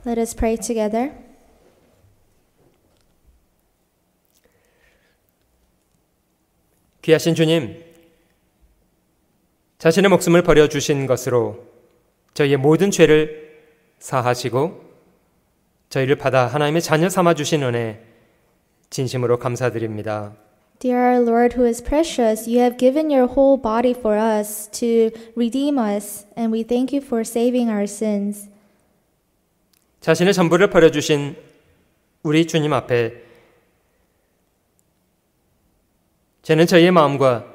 Let us pray together. 귀하신 주님, 자신의 목숨을 버려주신 것으로 저희의 모든 죄를 사하시고 저희를 받아 하나님의 자녀 삼아주신 은혜 진심으로 감사드립니다. Dear Lord, who is precious, you have given your whole body for us to redeem us, and we thank you for saving our sins. 자신의 전부를 버려주신 우리 주님 앞에 저는 저희의 마음과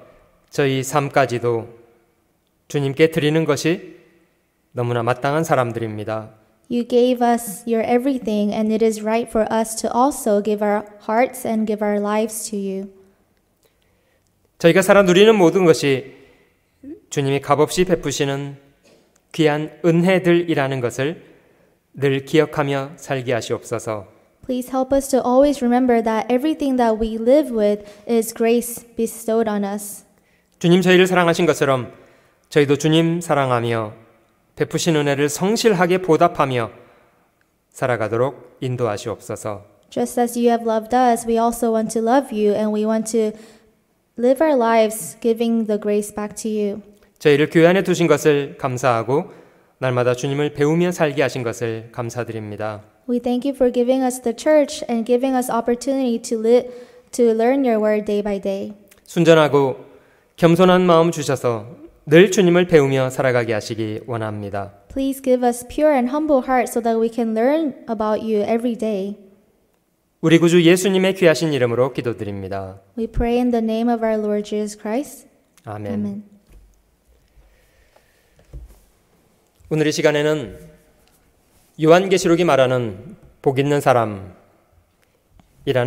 저희 삶까지도 주님께 드리는 것이 너무나 마땅한 사람들입니다. You gave us your everything, and it is right for us to also give our hearts and give our lives to you. 저희가 살아 누리는 모든 것이 주님이 값없이 베푸시는 귀한 은혜들이라는 것을 늘 기억하며 살게 하시옵소서. Please help us to always remember that everything that we live with is grace bestowed on us. 주님 저희를 사랑하신 것처럼 저희도 주님 사랑하며 베푸신 은혜를 성실하게 보답하며 살아가도록 인도하시옵소서. Just as you have loved us, we also want to love you, and we want to live our lives giving the grace back to you. 저희를 교회 안에 두신 것을 감사하고 날마다 주님을 배우며 살게 하신 것을 감사드립니다. We thank you for giving us the church and giving us opportunity to learn your word day by day. 순전하고 겸손한 마음 주셔서 늘 주님을 배우며 살아가게 하시기 원합니다. Please give us pure and humble hearts so that we can learn about you every day. 우리 구주 예수님의 귀하신 이름으로 기도드립니다. We pray in the name of our Lord Jesus Christ. 아멘. Amen. 오늘 이 시간에는 요한계시록이 말하는 복 있는 사람이라는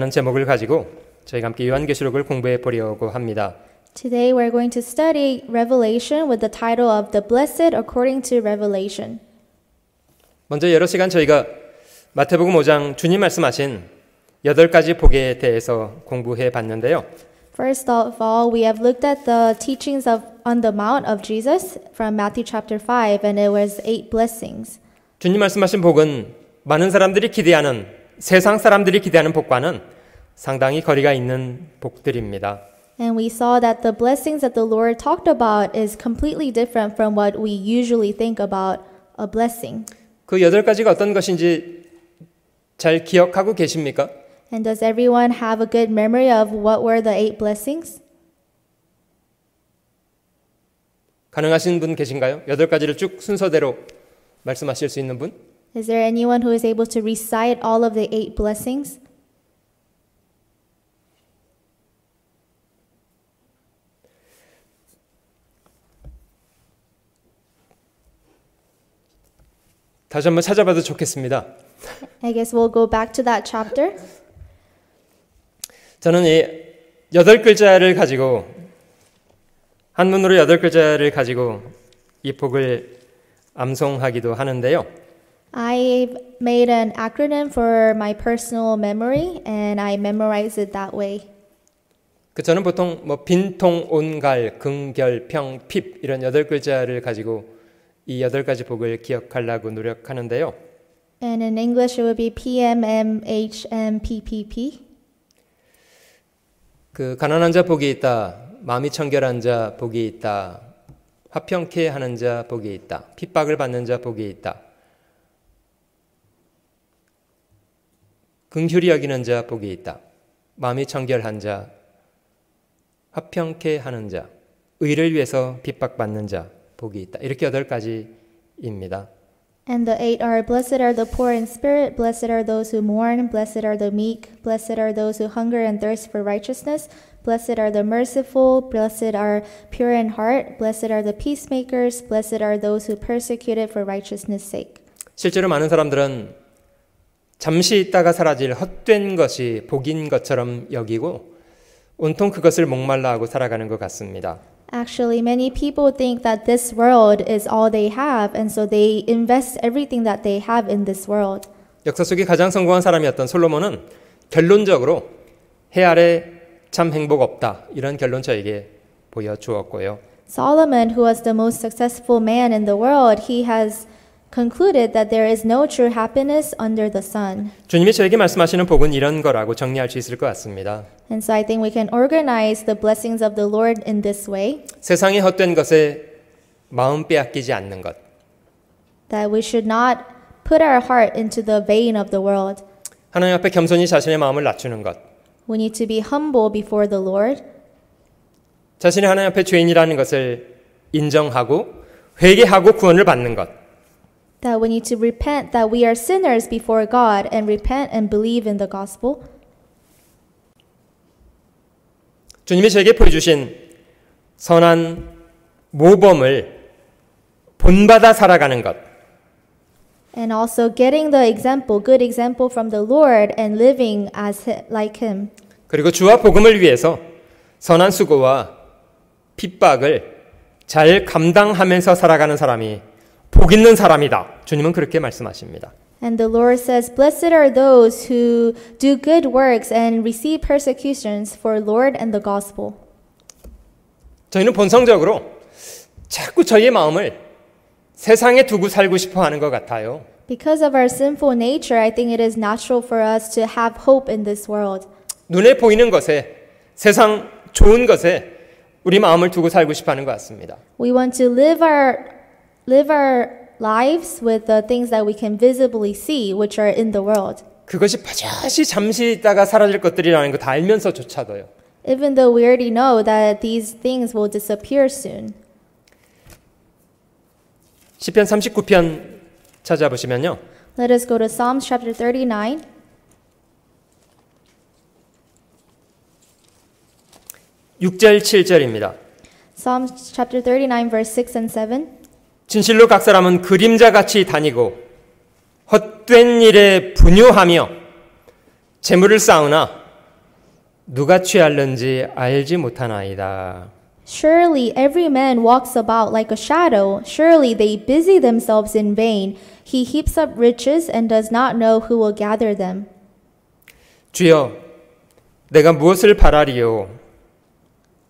제목을 가지고 저희가 함께 요한계시록을 공부해 보려고 합니다. Today we're going to study Revelation with the title of The Blessed According to Revelation. 먼저 여러 시간 저희가 마태복음 5장 주님 말씀하신 8가지 복에 대해서 공부해 봤는데요. First of all, we have looked at the teachings on the Mount of Jesus from Matthew chapter 5, and it was 8 blessings. 주님 말씀하신 복은 많은 사람들이 기대하는, 세상 사람들이 기대하는 복과는 상당히 거리가 있는 복들입니다. And we saw that the blessings that the Lord talked about is completely different from what we usually think about a blessing. 그 8가지가 어떤 것인지 잘 기억하고 계십니까? And does everyone have a good memory of what were the 8 blessings? 가능하신 분 계신가요? 8가지를 쭉 순서대로 말씀하실 수 있는 분? Is there anyone who is able to recite all of the 8 blessings? 다시 한번 찾아봐도 좋겠습니다. I guess we'll go back to that chapter. 저는 이 8글자를 가지고 한문으로 8글자를 가지고 이 복을 암송하기도 하는데요. I've made an acronym for my personal memory and I memorize it that way. 저는 보통 빈통, 온갈, 긍결, 평, 핍 이런 8글자를 가지고 이 8가지 복을 기억하려고 노력하는데요. And in English it would be PMMHMPPP. 가난한 자 복이 있다. 마음이 청결한 자 복이 있다. 화평케 하는 자 복이 있다. 핍박을 받는 자 복이 있다. 긍휼히 여기는 자 복이 있다. 마음이 청결한 자, 화평케 하는 자, 의를 위해서 핍박받는 자 복이 있다. 이렇게 8가지입니다. And the 8 are, blessed are the poor in spirit, blessed are those who mourn, blessed are the meek, blessed are those who hunger and thirst for righteousness, blessed are the merciful, blessed are pure in heart, blessed are the peacemakers, blessed are those who persecuted for righteousness' sake. 실제로 많은 사람들은 잠시 있다가 사라질 헛된 것이 복인 것처럼 여기고 온통 그것을 목말라 하고 살아가는 것 같습니다. Actually, many people think that this world is all they have, and so they invest everything that they have in this world. 역사 속에 가장 성공한 사람이었던 솔로몬은 결론적으로 해 아래 참 행복 없다 이런 결론 저에게 보여주었고요. Solomon, who was the most successful man in the world, he has concluded that there is no true happiness under the sun. 주님이 저에게 말씀하시는 복은 이런 거라고 정리할 수 있을 것 같습니다. And so I think we can organize the blessings of the Lord in this way. 세상의 헛된 것에 마음 빼앗기지 않는 것. That we should not put our heart into the vein of the world. 하나님 앞에 겸손히 자신의 마음을 낮추는 것. We need to be humble before the Lord. 자신이 하나님 앞에 죄인이라는 것을 인정하고 회개하고 구원을 받는 것. That we need to repent that we are sinners before God and repent and believe in the gospel. 주님이 저에게 보여주신 선한 모범을 본받아 살아가는 것. And also getting the example, good example from the Lord and living as like Him. 그리고 주와 복음을 위해서 선한 수고와 핍박을 잘 감당하면서 살아가는 사람이 복 있는 사람이다. 주님은 그렇게 말씀하십니다. And the Lord says, Blessed are those who do good works and receive persecutions for Lord and the gospel. 저희는 본성적으로 자꾸 저희의 마음을 세상에 두고 살고 싶어 하는 것 같아요. Because of our sinful nature, I think it is natural for us to have hope in this world. 눈에 보이는 것에 세상 좋은 것에 우리 마음을 두고 살고 싶어 하는 것 같습니다. We want to live our lives with the things that we can visibly see, which are in the world. 그것이 반드시 잠시 있다가 사라질 것들이라는 거 다 알면서조차도요. Even though we already know that these things will disappear soon. 시편 39편 찾아보시면요. Let us go to Psalms chapter 39. (6절) (7절입니다) Psalms chapter 39 verse 6 and 7. 진실로 각 사람은 그림자같이 다니고 헛된 일에 분유하며 재물을 쌓으나 누가 취할는지 알지 못하나이다. Surely every man walks about like a shadow. Surely they busy themselves in vain. He heaps up riches and does not know who will gather them. 주여, 내가 무엇을 바라리요?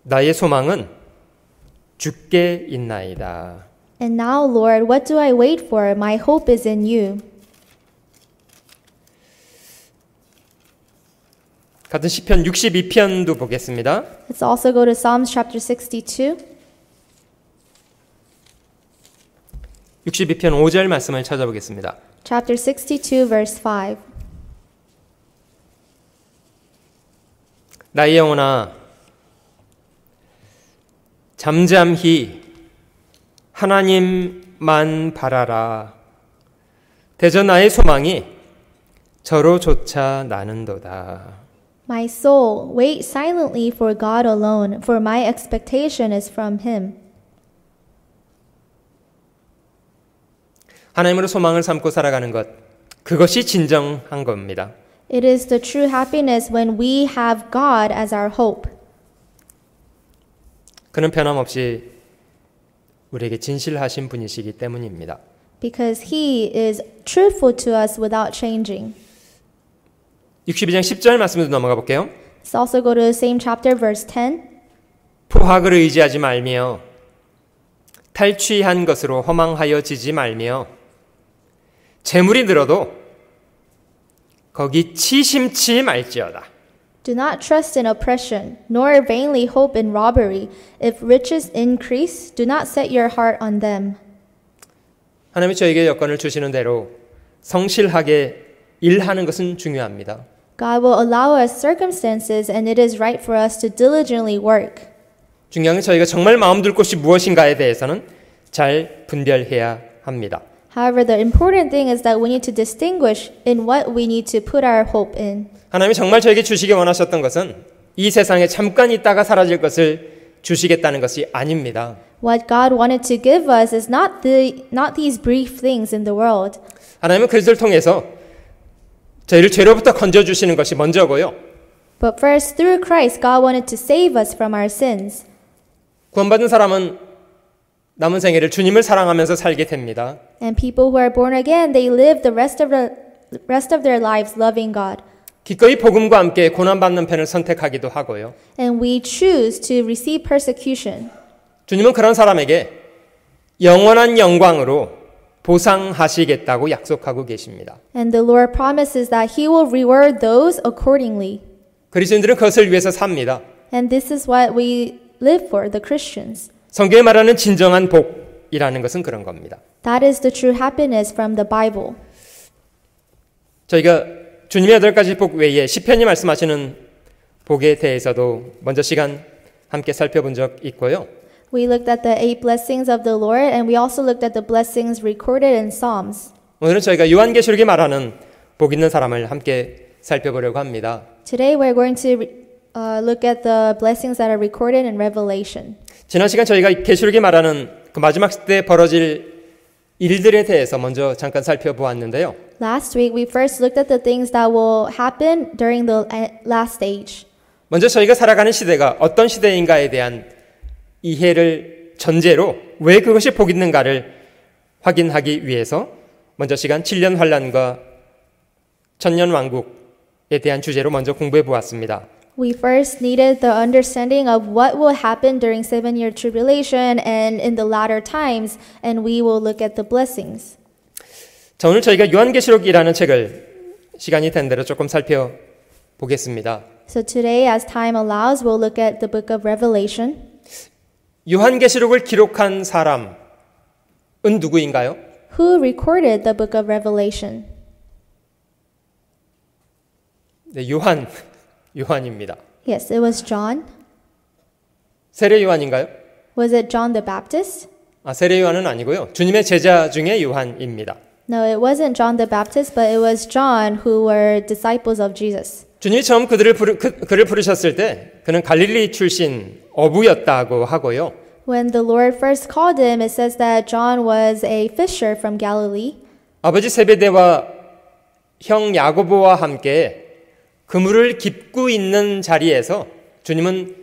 나의 소망은 주께 있나이다. And now, Lord, what do I wait for? My hope is in you. 같은 시편 62편도 보겠습니다. Let's also go to Psalms chapter 62. 62편 5절 말씀을 찾아보겠습니다. Chapter 62 verse 5. 나의 영혼아, 잠잠히 하나님만 바라라. 대저 나의 소망이 저로조차 나는도다. My soul, wait silently for God alone, for my expectation is from Him. 하나님으로 소망을 삼고 살아가는 것, 그것이 진정한 겁니다. It is the true happiness when we have God as our hope. 그는 변함없이 우리에게 진실하신 분이시기 때문입니다. Because He is truthful to us without changing. 62장 10절 말씀으로 넘어가 볼게요. Let's also go to the same chapter, verse 10. 포학을 의지하지 말며 탈취한 것으로 허망하여 지지 말며 재물이 늘어도 거기 치심치 말지어다. Do not trust in oppression, nor vainly hope in robbery. If riches increase, do not set your heart on them. 하나님이 저에게 여건을 주시는 대로 성실하게 일하는 것은 중요합니다. God will allow us circumstances, and it is right for us to diligently work. 중요한 건 저희가 정말 마음 둘 곳이 무엇인가에 대해서는 잘 분별해야 합니다. However, the important thing is that we need to distinguish in what we need to put our hope in. 하나님이 정말 저에게 주시기 원하셨던 것은 이 세상에 잠깐 있다가 사라질 것을 주시겠다는 것이 아닙니다. What God wanted to give us is not these brief things in the world. 하나님은 그리스도를 통해서 저희를 죄로부터 건져주시는 것이 먼저고요. But first, through Christ, God wanted to save us from our sins. 구원받은 사람은 남은 생애를 주님을 사랑하면서 살게 됩니다. And people who are born again, they live the rest of their lives loving God. 기꺼이 복음과 함께 고난받는 편을 선택하기도 하고요. And we choose to receive persecution. 주님은 그런 사람에게 영원한 영광으로 보상하시겠다고 약속하고 계십니다. And the Lord promises that He will reward those accordingly. 그리스도인들은 그것을 위해서 삽니다. And this is what we live for, the Christians. 성경에 말하는 진정한 복이라는 것은 그런 겁니다. That is the true happiness from the Bible. 저희가 주님의 8가지 복 외에 시편이 말씀하시는 복에 대해서도 먼저 시간 함께 살펴본 적 있고요. We looked at the 8 blessings of the Lord, and we also looked at the blessings recorded in Psalms. 오늘은 저희가 요한계시록이 말하는 복 있는 사람을 함께 살펴보려고 합니다. Today we're going to look at the blessings that are recorded in Revelation. 지난 시간 저희가 계시록이 말하는 그 마지막 때 벌어질 일들에 대해서 먼저 잠깐 살펴보았는데요. Last week we first looked at the things that will happen during the last age. 먼저 저희가 살아가는 시대가 어떤 시대인가에 대한 이해를 전제로 왜 그것이 복 있는가를 확인하기 위해서 먼저 시간 7년 환란과 천년 왕국에 대한 주제로 먼저 공부해 보았습니다. We first needed the understanding of what will happen during 7-year tribulation and in the latter times, and we will look at the blessings. 자, 오늘 저희가 요한계시록이라는 책을 시간이 된 대로 조금 살펴보겠습니다. So today, as time allows, we'll look at the book of Revelation. 요한계시록을 기록한 사람은 누구인가요? Who recorded the book of Revelation? 네, 요한입니다. Yes, it was John. 세례 요한인가요? Was it John the Baptist? 세례 요한은 아니고요. 주님의 제자 중에 요한입니다. No, it wasn't John the Baptist, but it was John who were disciples of Jesus. 주님이 처음 그를 부르셨을 때 그는 갈릴리 출신 어부였다고 하고요. When the Lord first called him, it says that John was a fisher from Galilee. 아버지 세베대와 형 야고보와 함께 그물을 깁고 있는 자리에서 주님은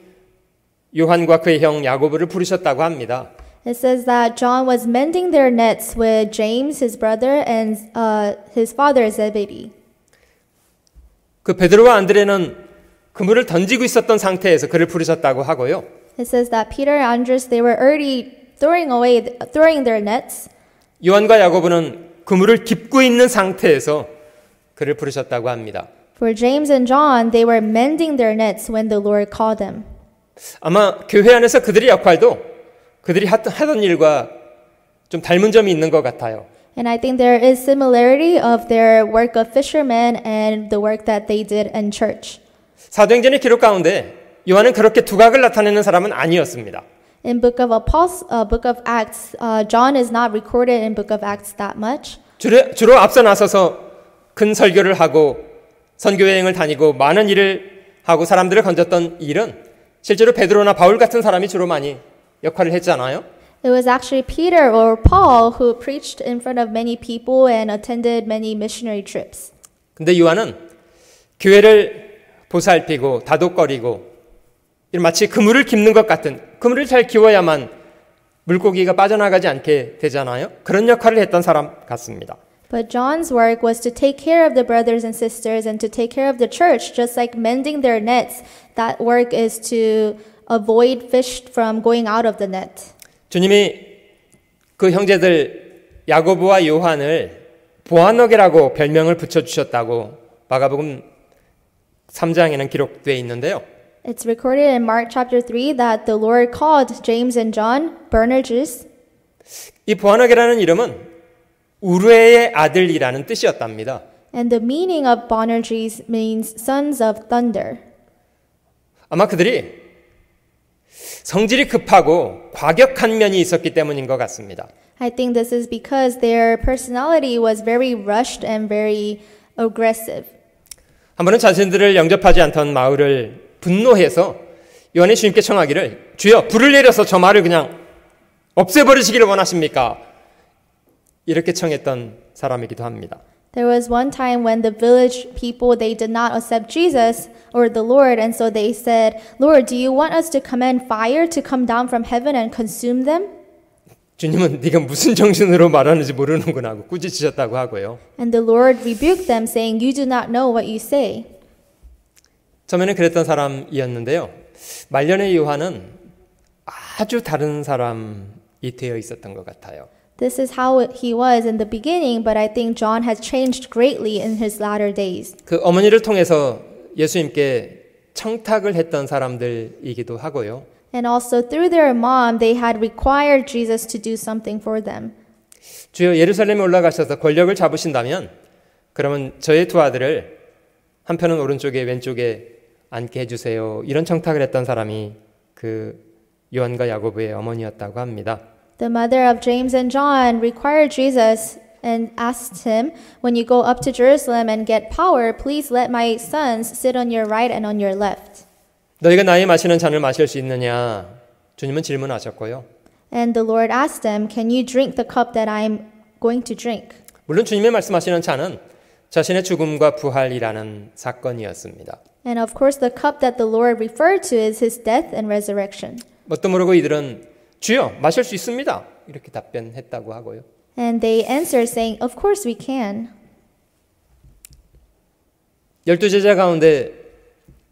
요한과 그의 형 야고보를 부르셨다고 합니다. It says that John was mending their nets with James, his brother, and his father Zebedee. 그 베드로와 안드레는 그물을 던지고 있었던 상태에서 그를 부르셨다고 하고요. It says that Peter and Andres, they were already throwing their nets. 요한과 야고보는 그물을 깁고 있는 상태에서 그를 부르셨다고 합니다. For James and John, they were mending their nets when the Lord called them. 아마 교회 안에서 그들의 역할도 그들이 하던 일과 좀 닮은 점이 있는 것 같아요. And I think there is similarity of their work of fishermen and the work that they did in church. 사도행전의 기록 가운데 요한은 그렇게 두각을 나타내는 사람은 아니었습니다. In book of Acts, John is not recorded in book of Acts that much. 주로 앞서 나서서 큰 설교를 하고 선교 여행을 다니고 많은 일을 하고 사람들을 건졌던 일은 실제로 베드로나 바울 같은 사람이 주로 많이 역할을 했잖아요. It was actually Peter or Paul who preached in front of many people and attended many missionary trips. 근데 요한은 교회를 보살피고 다독거리고 마치 그물을 깁는 것 같은, 그물을 잘 기워야만 물고기가 빠져나가지 않게 되잖아요. 그런 역할을 했던 사람 같습니다. But John's work was to take care of the brothers and sisters and to take care of the church, just like mending their nets. That work is to avoid fish from going out of the net. 주님이 그 형제들 야고보와 요한을 보아너게라고 별명을 붙여주셨다고 마가복음 3장에는 기록되어 있는데요. It's recorded in Mark chapter 3 that the Lord called James and John Boanerges. 이 보아너게라는 이름은 우르의 아들이라는 뜻이었답니다. And the meaning of Boanerges means sons of thunder. 아마 그들이 성질이 급하고 과격한 면이 있었기 때문인 것 같습니다. I think this is because their personality was very rushed and very aggressive. 한 번은 자신들을 영접하지 않던 마을을 분노해서 요한이 주님께 청하기를, 주여 불을 내려서 저 마을을 그냥 없애버리시기를 원하십니까? 이렇게 청했던 사람이기도 합니다. There was one time when the village people, they did not accept Jesus or the Lord, and so they said, Lord, do you want us to command fire to come down from heaven and consume them? 주님은 네가 무슨 정신으로 말하는지 모르는구나 하고 꾸짖으셨다고 하고요. And the Lord rebuked them, saying, You do not know what you say. 처음에는 그랬던 사람이었는데요. 말년의 요한은 아주 다른 사람이 되어 있었던 것 같아요. This is how he was in the beginning, but I think John has changed greatly in his latter days. 그 어머니를 통해서 예수님께 청탁을 했던 사람들이기도 하고요. And also through their mom, they had required Jesus to do something for them. 주여 예루살렘에 올라가셔서 권력을 잡으신다면 그러면 저의 두 아들을 한편은 오른쪽에 왼쪽에 앉게 해주세요. 이런 청탁을 했던 사람이 그 요한과 야고보의 어머니였다고 합니다. The mother of James and John required Jesus and asked him, when you go up to Jerusalem and get power, please let my sons sit on your right and on your left. 너희가 나의 마시는 잔을 마실 수 있느냐? 주님은 질문하셨고요. And the Lord asked them, can you drink the cup that I'm going to drink? 물론 주님의 말씀하시는 잔은 자신의 죽음과 부활이라는 사건이었습니다. And of course the cup that the Lord referred to is his death and resurrection. 뭣도 모르고 이들은 주여 마실 수 있습니다. 이렇게 답변했다고 하고요. And they answered saying, of course we can. 12제자 가운데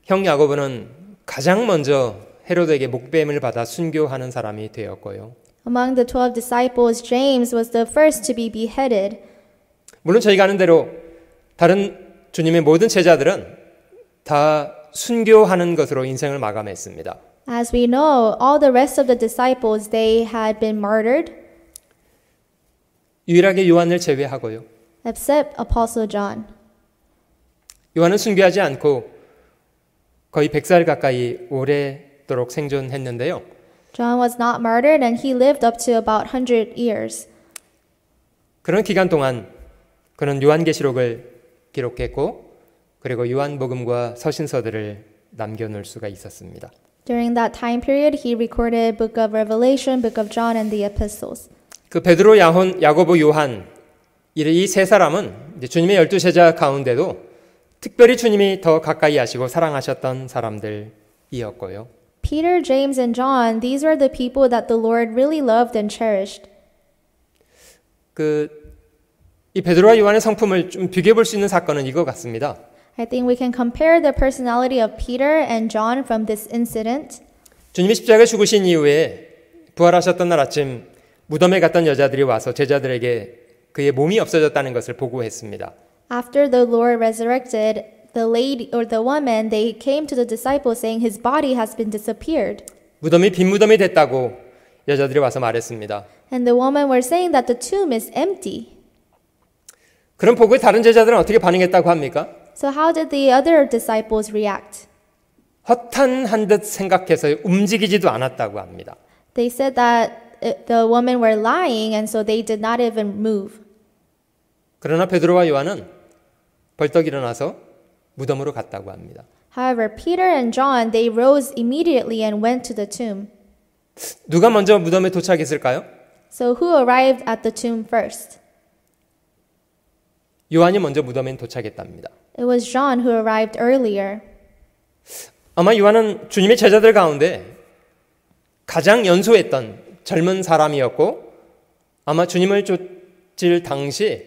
형 야고보는 가장 먼저 헤로드에게 목뱀을 받아 순교하는 사람이 되었고요. Among the 12 disciples, James was the first to be beheaded. 물론 저희가 아는 대로 다른 주님의 모든 제자들은 다 순교하는 것으로 인생을 마감했습니다. As we know, all the rest of the disciples, they had been martyred, 유일하게 요한을 제외하고요. except Apostle John. 요한은 순교하지 않고 거의 100살 가까이 오래도록 생존했는데요. John was not martyred and he lived up to about 100 years. 그런 기간 동안 그는 요한계시록을 기록했고 그리고 요한복음과 서신서들을 남겨놓을 수가 있었습니다. During that time period, he recorded Book of Revelation, Book of John, and the epistles. 그 베드로, 야고보, 요한 이 세 사람은 이제 주님의 12제자 가운데도 특별히 주님이 더 가까이 하시고 사랑하셨던 사람들이었고요. Peter, James, and John, these were the people that the Lord really loved and cherished. 이 베드로와 요한의 성품을 좀 비교해 볼 수 있는 사건은 이거 같습니다. I think we can compare the personality of Peter and John from this incident. 주님이 십자가에 죽으신 이후에 부활하셨던 날 아침 무덤에 갔던 여자들이 와서 제자들에게 그의 몸이 없어졌다는 것을 보고했습니다. After the Lord resurrected, the lady or the woman, they came to the disciples saying his body has been disappeared. 무덤이 빈 무덤이 됐다고 여자들이 와서 말했습니다. And the women were saying that the tomb is empty. 그런 보고에 다른 제자들은 어떻게 반응했다고 합니까? So how did the other disciples react? 허탄한 듯 생각해서 움직이지도 않았다고 합니다. They said that the women were lying and so they did not even move. 그러나 베드로와 요한은 벌떡 일어나서 무덤으로 갔다고 합니다. However, Peter and John, they rose immediately and went to the tomb. 누가 먼저 무덤에 도착했을까요? So who arrived at the tomb first? 요한이 먼저 무덤에 도착했답니다. It was John who arrived earlier. 아마 요한은 주님의 제자들 가운데 가장 연소했던 젊은 사람이었고 아마 주님을 쫓을 당시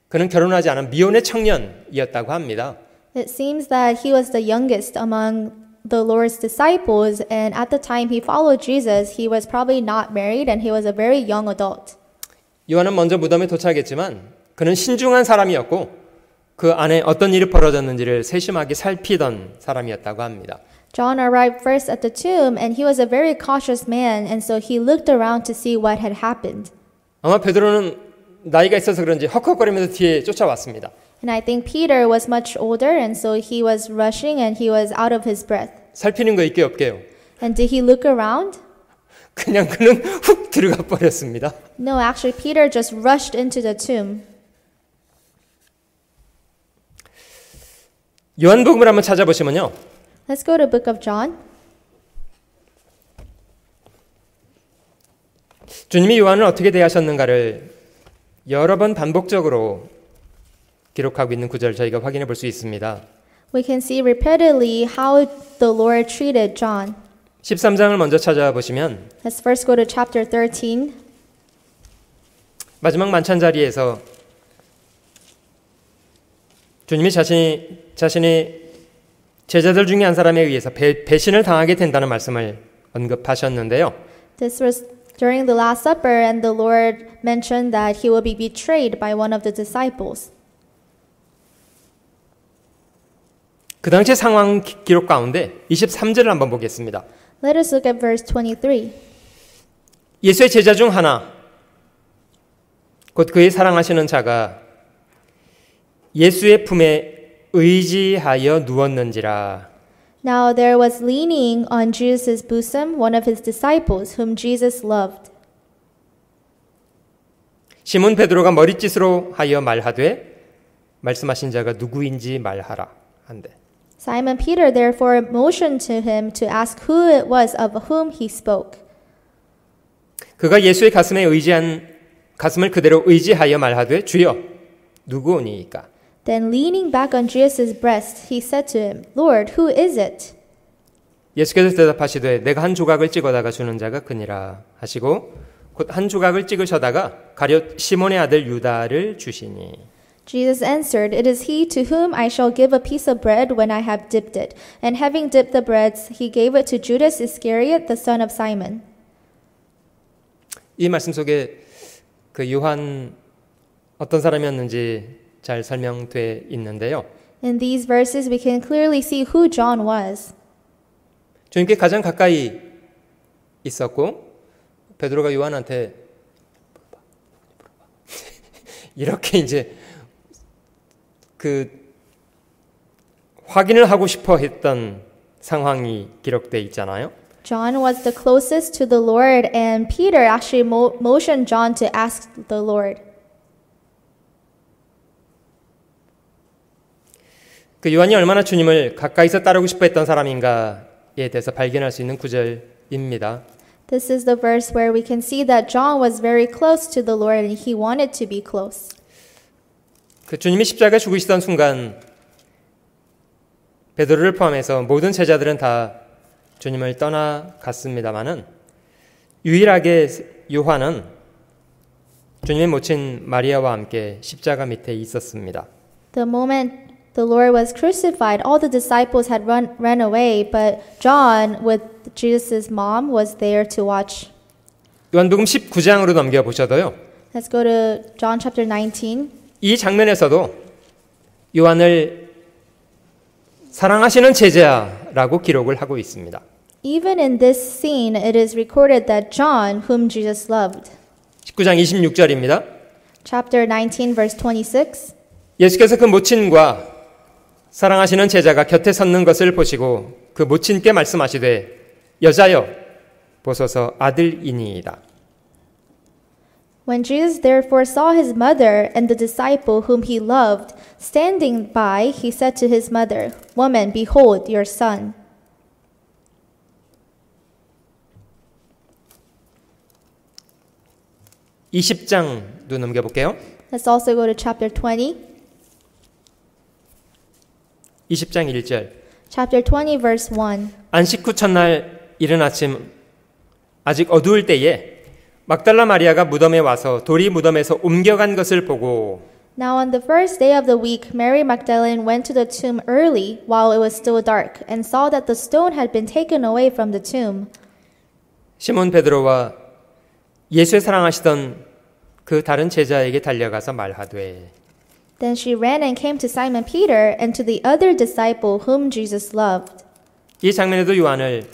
그는 결혼하지 않은 미혼의 청년이었다고 합니다. It seems that he was the youngest among the Lord's disciples, and at the time he followed Jesus, he was probably not married and he was a very young adult. 요한은 먼저 무덤에 도착했지만 그는 신중한 사람이었고 그 안에 어떤 일이 벌어졌는지를 세심하게 살피던 사람이었다고 합니다. John arrived first at the tomb and he was a very cautious man, and so he looked around to see what had happened. 아마 베드로는 나이가 있어서 그런지 헉헉거리면서 뒤에 쫓아왔습니다. And I think Peter was much older, and so he was rushing and he was out of his breath. 살피는 거 있게 없게요. And did he look around? 그냥 그는 훅 들어가 버렸습니다. No, actually Peter just rushed into the tomb. 요한복음을 한번 찾아보시면요. Let's go to Book of John. 주님이 요한을 어떻게 대하셨는가를 여러 번 반복적으로 기록하고 있는 구절을 저희가 확인해 볼 수 있습니다. We can see repeatedly how the Lord treated John. 13장을 먼저 찾아보시면 Let's first go to chapter 13. 마지막 만찬 자리에서 주님이 자신의 제자들 중에 한 사람에 의해서 배신을 당하게 된다는 말씀을 언급하셨는데요. This was during the Last Supper, and the Lord mentioned that he will be betrayed by one of the disciples. 그 당시 상황 기록 가운데 23절을 한번 보겠습니다. Let us look at verse 23. 예수의 제자 중 하나, 곧 그의 사랑하시는 자가 예수의 품에 의지하여 누웠는지라. Now there was leaning on Jesus' bosom one of his disciples, whom Jesus loved. 시몬 베드로가 머릿짓으로 하여 말하되 말씀하신 자가 누구인지 말하라 한대. Simon Peter therefore motioned to him to ask who it was of whom he spoke. 그가 예수의 가슴을 그대로 의지하여 말하되 주여 누구오니이까. Then leaning back on Jesus' breast, he said to him, Lord, who is it? 예수께서 대답하시되 내가 한 조각을 찍어다가 주는 자가 그니라 하시고 곧 한 조각을 찍으셔다가 가룟 시몬의 아들 유다를 주시니. Jesus answered, It is he to whom I shall give a piece of bread when I have dipped it. And having dipped the breads, he gave it to Judas Iscariot, the son of Simon. 이 말씀 속에 그 요한 어떤 사람이었는지 잘 설명돼 있는데요. In these verses, we can clearly see who John was. 주님께 가장 가까이 있었고 베드로가 요한한테 이렇게 이제 그 확인을 하고 싶어 했던 상황이 기록돼 있잖아요. John was the closest to the Lord, and Peter actually motioned John to ask the Lord. 그 요한이 얼마나 주님을 가까이서 따르고 싶어 했던 사람인가에 대해서 발견할 수 있는 구절입니다. This is the verse where we can see that John was very close to the Lord and he wanted to be close. 그 주님이 십자가에 죽으시던 순간 베드로를 포함해서 모든 제자들은 다 주님을 떠나갔습니다마는 유일하게 요한은 주님의 모친 마리아와 함께 십자가 밑에 있었습니다. The moment the Lord was crucified, all the disciples had run away, but John, with Jesus' mom, was there to watch. 요한복음 19장으로 넘겨보셔도요. Let's go to John chapter 19. 이 장면에서도 요한을 사랑하시는 제자라고 기록을 하고 있습니다. Even in this scene, it is recorded that John, whom Jesus loved. 19장 26절입니다. Chapter 19, verse 26. 예수께서 그 모친과 사랑하시는 제자가 곁에 섰는 것을 보시고 그 모친께 말씀하시되 여자여 보소서 아들이니이다. When Jesus therefore saw his mother and the disciple whom he loved standing by, he said to his mother, Woman, behold your son. 이 20장도 넘겨볼게요. Let's also go to chapter 20. 20장 1절. Chapter 20, verse 1. 안식 후 첫날 이른 아침 아직 어두울 때에 막달라 마리아가 무덤에 와서 돌이 무덤에서 옮겨간 것을 보고 Now on the first day of the week, Mary Magdalene went to the tomb early while it was still dark and saw that the stone had been taken away from the tomb. 시몬 베드로와 예수의 사랑하시던 그 다른 제자에게 달려가서 말하되 Then she ran and came to Simon Peter and to the other disciple whom Jesus loved. 이 장면에도 요한을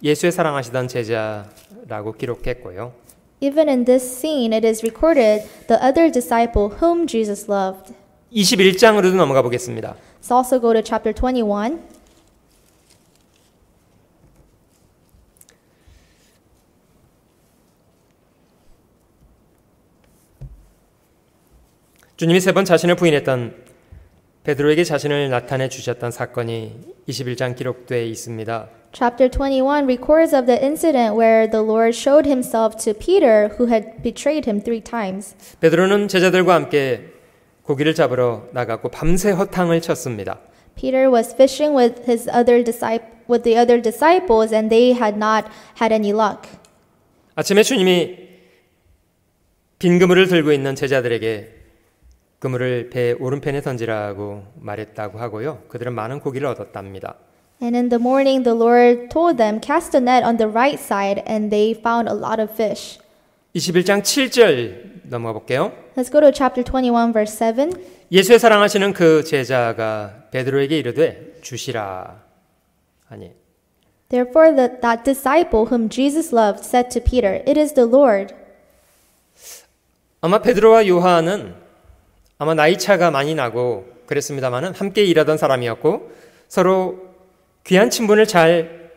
예수의 사랑하시던 제자라고 기록했고요. Even in this scene, it is recorded the other disciple whom Jesus loved. 21장으로도 넘어가 보겠습니다. Let's also go to chapter 21. 주님이 3번 자신을 부인했던 베드로에게 자신을 나타내 주셨던 사건이 21장 기록되어 있습니다. Chapter 21 records of the incident where the Lord showed himself to Peter who had betrayed him 3 times. 베드로는 제자들과 함께 고기를 잡으러 나가고 밤새 허탕을 쳤습니다. Peter was fishing with the other disciples and they had not had any luck. 아침에 주님이 빈 그물을 들고 있는 제자들에게 그물을 배 오른편에 던지라고 말했다고 하고요. 그들은 많은 고기를 얻었답니다. And in the morning the Lord told them, cast a net on the right side, and they found a lot of fish. 21장 7절 넘어가 볼게요. Let's go to chapter 21, verse 7. 예수의 사랑하시는 그 제자가 베드로에게 이르되 주시라 하니 Therefore that disciple whom Jesus loved said to Peter, It is the Lord. 아마 베드로와 요한은 아마 나이 차가 많이 나고 그랬습니다마는 함께 일하던 사람이었고 서로 귀한 친분을 잘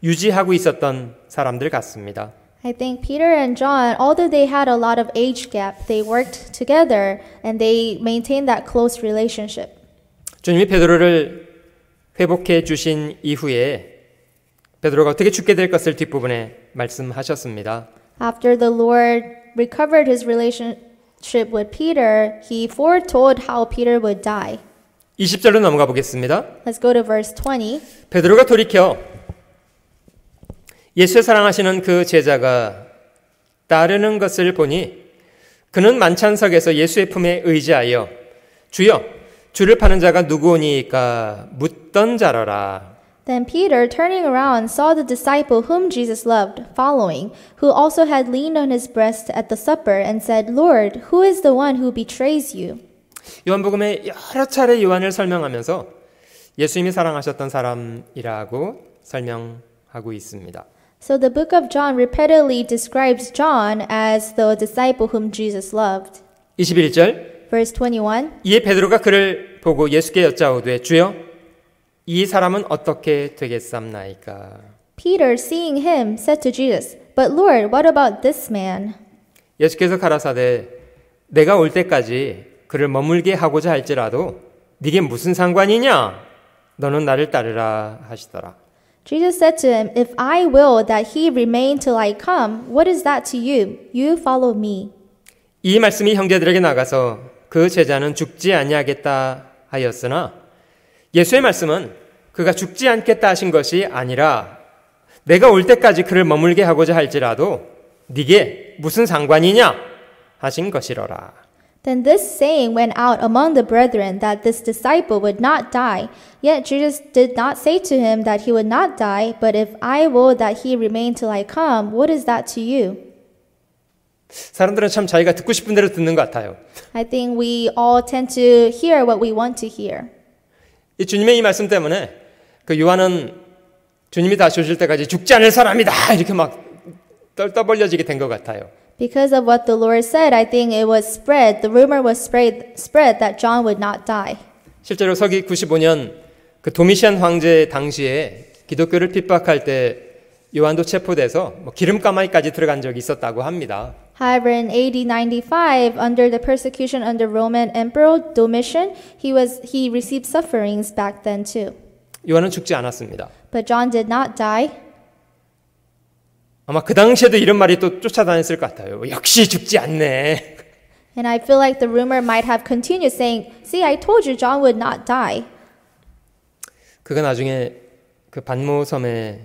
유지하고 있었던 사람들 같습니다. I think Peter and John, although they had a lot of age gap, they worked together and they maintained that close relationship. 주님이 베드로를 회복해 주신 이후에 베드로가 어떻게 죽게 될 것을 뒷부분에 말씀하셨습니다. After the Lord recovered his relationship with Peter, he foretold how Peter would die. 20절로 넘어가 보겠습니다. Let's go to verse 20. 베드로가 돌이켜 예수의 사랑하시는 그 제자가 따르는 것을 보니 그는 만찬석에서 예수의 품에 의지하여 주여 주를 파는 자가 누구오니까 묻던 자라라. Then Peter, turning around, saw the disciple whom Jesus loved, following, who also had leaned on his breast at the supper, and said, Lord, who is the one who betrays you? 요한복음에 여러 차례 요한을 설명하면서 예수님이 사랑하셨던 사람이라고 설명하고 있습니다. So the book of John repeatedly describes John as the disciple whom Jesus loved. 21절 Verse 21. 이에 베드로가 그를 보고 예수께 여짜오되 주여 이 사람은 어떻게 되겠삼나이까? Peter, seeing him, said to Jesus, But Lord, what about this man? 예수께서 가라사대 내가 올 때까지 그를 머물게 하고자 할지라도 네게 무슨 상관이냐? 너는 나를 따르라 하시더라. Jesus said to him, If I will that he remain till I come, what is that to you? You follow me. 이 말씀이 형제들에게 나가서 그 제자는 죽지 아니하겠다 하였으나 예수의 말씀은 그가 죽지 않겠다 하신 것이 아니라 내가 올 때까지 그를 머물게 하고자 할지라도 네게 무슨 상관이냐 하신 것이로라. Then this saying went out among the brethren that this disciple would not die. Yet Jesus did not say to him that he would not die, but if I will that he remain till I come, what is that to you? 사람들은 참 자기가 듣고 싶은 대로 듣는 것 같아요. I think we all tend to hear what we want to hear. 이 주님의 이 말씀 때문에 그 요한은 주님이 다시 오실 때까지 죽지 않을 사람이다 이렇게 막 떠벌려지게 된 것 같아요. Because of what the Lord said, I think it was spread, the rumor was spread that John would not die. 실제로 서기 95년 그 도미시안 황제 당시에 기독교를 핍박할 때 요한도 체포돼서 기름가마이까지 들어간 적이 있었다고 합니다. However, in AD 95, under the persecution under Roman Emperor Domitian, he received sufferings back then too. 요한은 죽지 않았습니다. But John did not die. 아마 그 당시에도 이런 말이 또 쫓아다녔을 것 같아요. 역시 죽지 않네. And I feel like the rumor might have continued saying, See, I told you John would not die. 그가 나중에 그 반모섬에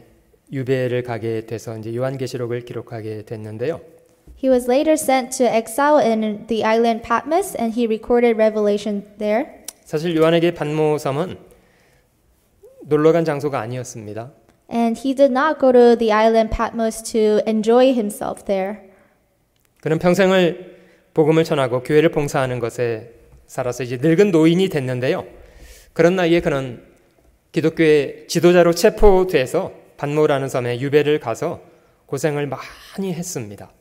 유배를 가게 돼서 이제 요한계시록을 기록하게 됐는데요. He was later sent to exile in the island Patmos and he recorded Revelation there. 사실 요한에게 반모섬은 놀러간 장소가 아니었습니다. And he did not go to the island Patmos to enjoy himself there. 그는 평생을 복음을 전하고 교회를 봉사하는 것에 살아서 이제 늙은 노인이 됐는데요. 그런 나이에 그는 기독교의 지도자로 체포돼서 반모라는 섬에 유배를 가서 고생을 많이 했습니다.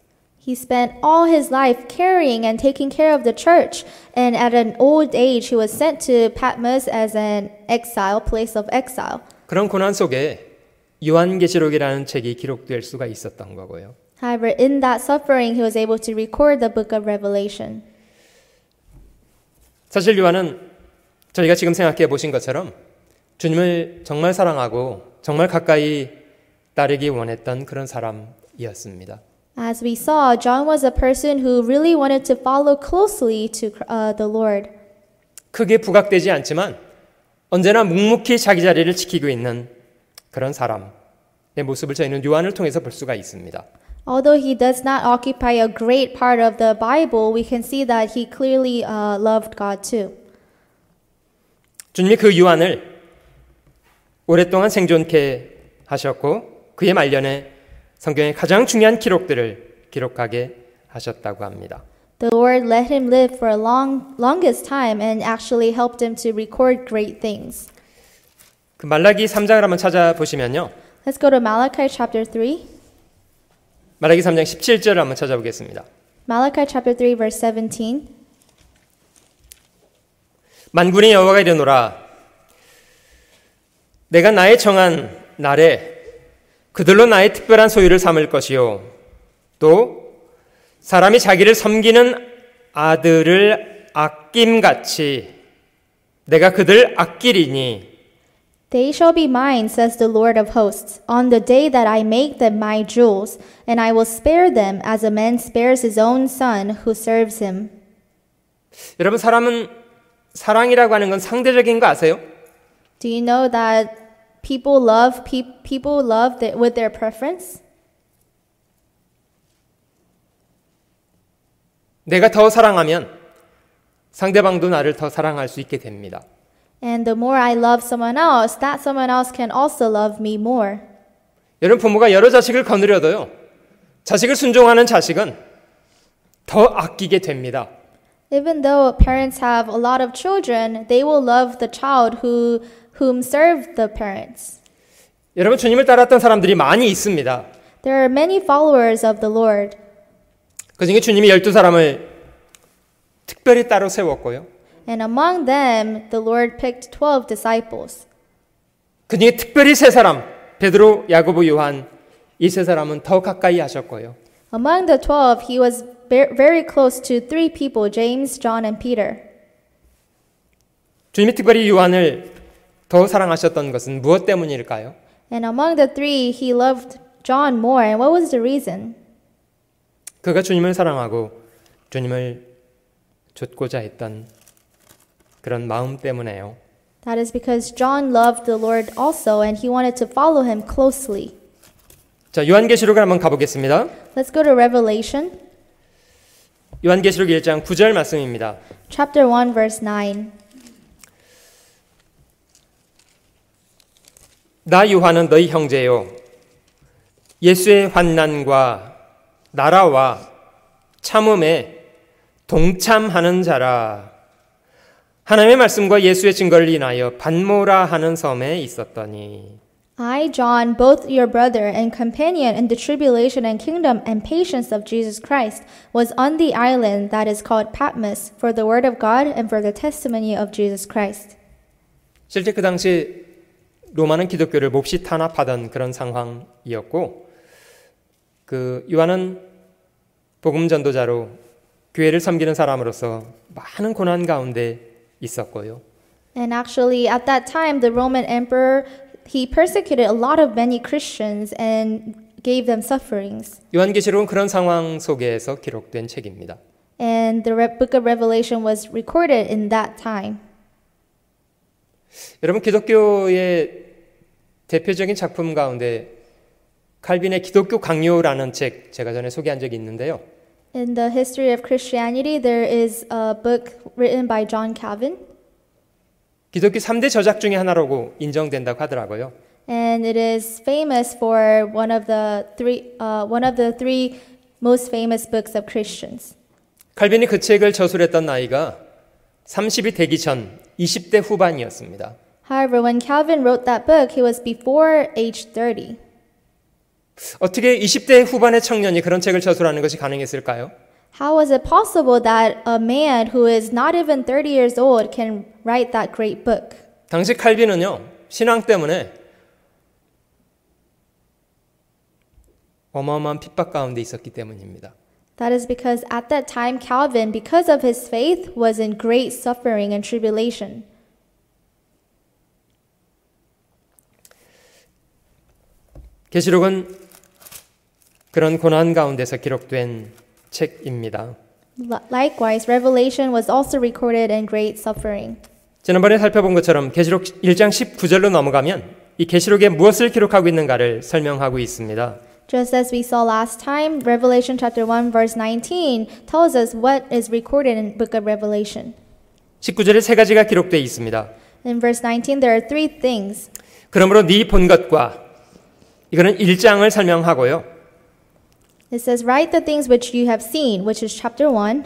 He spent all his life carrying and taking care of the church, and at an old age he was sent to Patmos as an exile, place of exile. 그런 고난 속에 요한계시록이라는 책이 기록될 수가 있었던 거고요. However, in that suffering, he was able to record the book of Revelation. 사실 요한은 저희가 지금 생각해 보신 것처럼 주님을 정말 사랑하고 정말 가까이 따르기 원했던 그런 사람이었습니다. As we saw, John was a person who really wanted to follow closely to the Lord. 크게 부각되지 않지만 언제나 묵묵히 자기 자리를 지키고 있는 그런 사람의 모습을 저희는 요한을 통해서 볼 수가 있습니다. Although he does not occupy a great part of the Bible, we can see that he clearly loved God too. 주님이 그 요한을 오랫동안 생존케 하셨고 그의 말년에 성경의 가장 중요한 기록들을 기록하게 하셨다고 합니다. The Lord let him live for a longest time and actually helped him to record great things. 그 말라기 3장을 한번 찾아보시면요. Let's go to Malachi chapter 3. 말라기 3장 17절을 한번 찾아보겠습니다. Malachi chapter 3 verse 17. 만군의 여호와가 이르노라 내가 나의 정한 날에 그들로 나의 특별한 소유를 삼을 것이요 또 사람이 자기를 섬기는 아들을 아낌같이 내가 그들 아끼리니 They shall be mine, says the Lord of hosts, on the day that I make them my jewels, and I will spare them as a man spares his own son who serves him. 여러분 사랑이라고 하는 건 상대적인 거 아세요? Do you know that people love with their preference? 내가 더 사랑하면 상대방도 나를 더 사랑할 수 있게 됩니다. And the more I love someone else, that someone else can also love me more. 여러분 부모가 여러 자식을 거느려도요. 자식을 순종하는 자식은 더 아끼게 됩니다. Even though parents have a lot of children, they will love the child whom serve the parents. 여러분 주님을 따랐던 사람들이 많이 있습니다. There are many followers of the Lord. 그중에 주님이 12사람을 특별히 따로 세웠고요. And among them, the Lord picked 12 disciples. 그중에 특별히 3사람, 베드로, 야고보, 요한 이 3사람은 더 가까이 하셨고요. Among the 12, he was very close to 3 people, James, John, and Peter. 주님이 특별히 요한을 더 사랑하셨던 것은 무엇 때문일까요? And among the 3, he loved John more. And what was the reason? 그가 주님을 사랑하고 주님을 좇고자 했던 그런 마음 때문에요. That is because John loved the Lord also, and he wanted to follow him closely. 자, 요한계시록을 한번 가보겠습니다. Let's go to Revelation. 요한계시록 1장 9절 말씀입니다. Chapter 1, verse 9. 나 요한은 너희 형제요. 예수의 환난과 나라와 참음에 동참하는 자라. 하나님의 말씀과 예수의 증거를 인하여 반모라 하는 섬에 있었더니 I, John, both your brother and companion in the tribulation and kingdom and patience of Jesus Christ, was on the island that is called Patmos for the word of God and for the testimony of Jesus Christ. 실제 그 당시 로마는 기독교를 몹시 탄압하던 그런 상황이었고 그 요한은 복음 전도자로 교회를 섬기는 사람으로서 많은 고난 가운데 있었고요. And actually, at that time, the Roman emperor, he persecuted a lot of many Christians and gave them sufferings. 요한계시록은 그런 상황 속에서 기록된 책입니다. And the book of Revelation was recorded in that time. 여러분 기독교의 대표적인 작품 가운데 칼빈의 기독교 강요라는 책 제가 전에 소개한 적이 있는데요. In the history of Christianity, there is a book written by John Calvin. 기독교 3대 저작 중에 하나라고 인정된다고 하더라고요. And it is famous for one of the three most famous books of Christians. 칼빈이 그 책을 저술했던 나이가 30이 되기 전 20대 후반이었습니다. However, when Calvin wrote that book, he was before age 30. 어떻게 20대 후반의 청년이 그런 책을 저술하는 것이 가능했을까요? How was it possible that a man who is not even 30 years old can write that great book? 당시 칼빈은요, 신앙 때문에 어마어마한 핍박 가운데 있었기 때문입니다. That is because at that time, Calvin, because of his faith, was in great suffering and tribulation. 계시록은 그런 고난 가운데서 기록된 책입니다. Likewise, Revelation was also recorded in great suffering. 지난번에 살펴본 것처럼 계시록 1장 19절로 넘어가면 이 계시록에 무엇을 기록하고 있는가를 설명하고 있습니다. Just as we saw last time, Revelation chapter 1 verse 19 tells us what is recorded in the book of Revelation. 19절에 3가지가 기록되어 있습니다. In verse 19 there are 3 things. 그러므로 네 본 것과 이거는 1장을 설명하고요. It says, write the things which you have seen, which is chapter 1.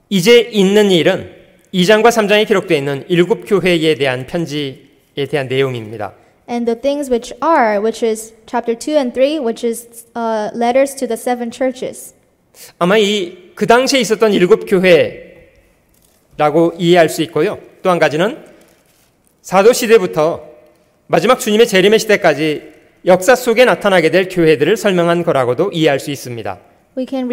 이제 있는 일은 2장과 3장에 기록되어 있는 7교회에 대한 편지에 대한 내용입니다. And the things which are, which is chapter 2 and 3, which is letters to the 7 churches. 아마 그 당시에 있었던 7교회라고 이해할 수 있고요. 또 한 가지는 사도 시대부터 마지막 주님의 재림의 시대까지 역사 속에 나타나게 될 교회들을 설명한 거라고도 이해할 수 있습니다. We can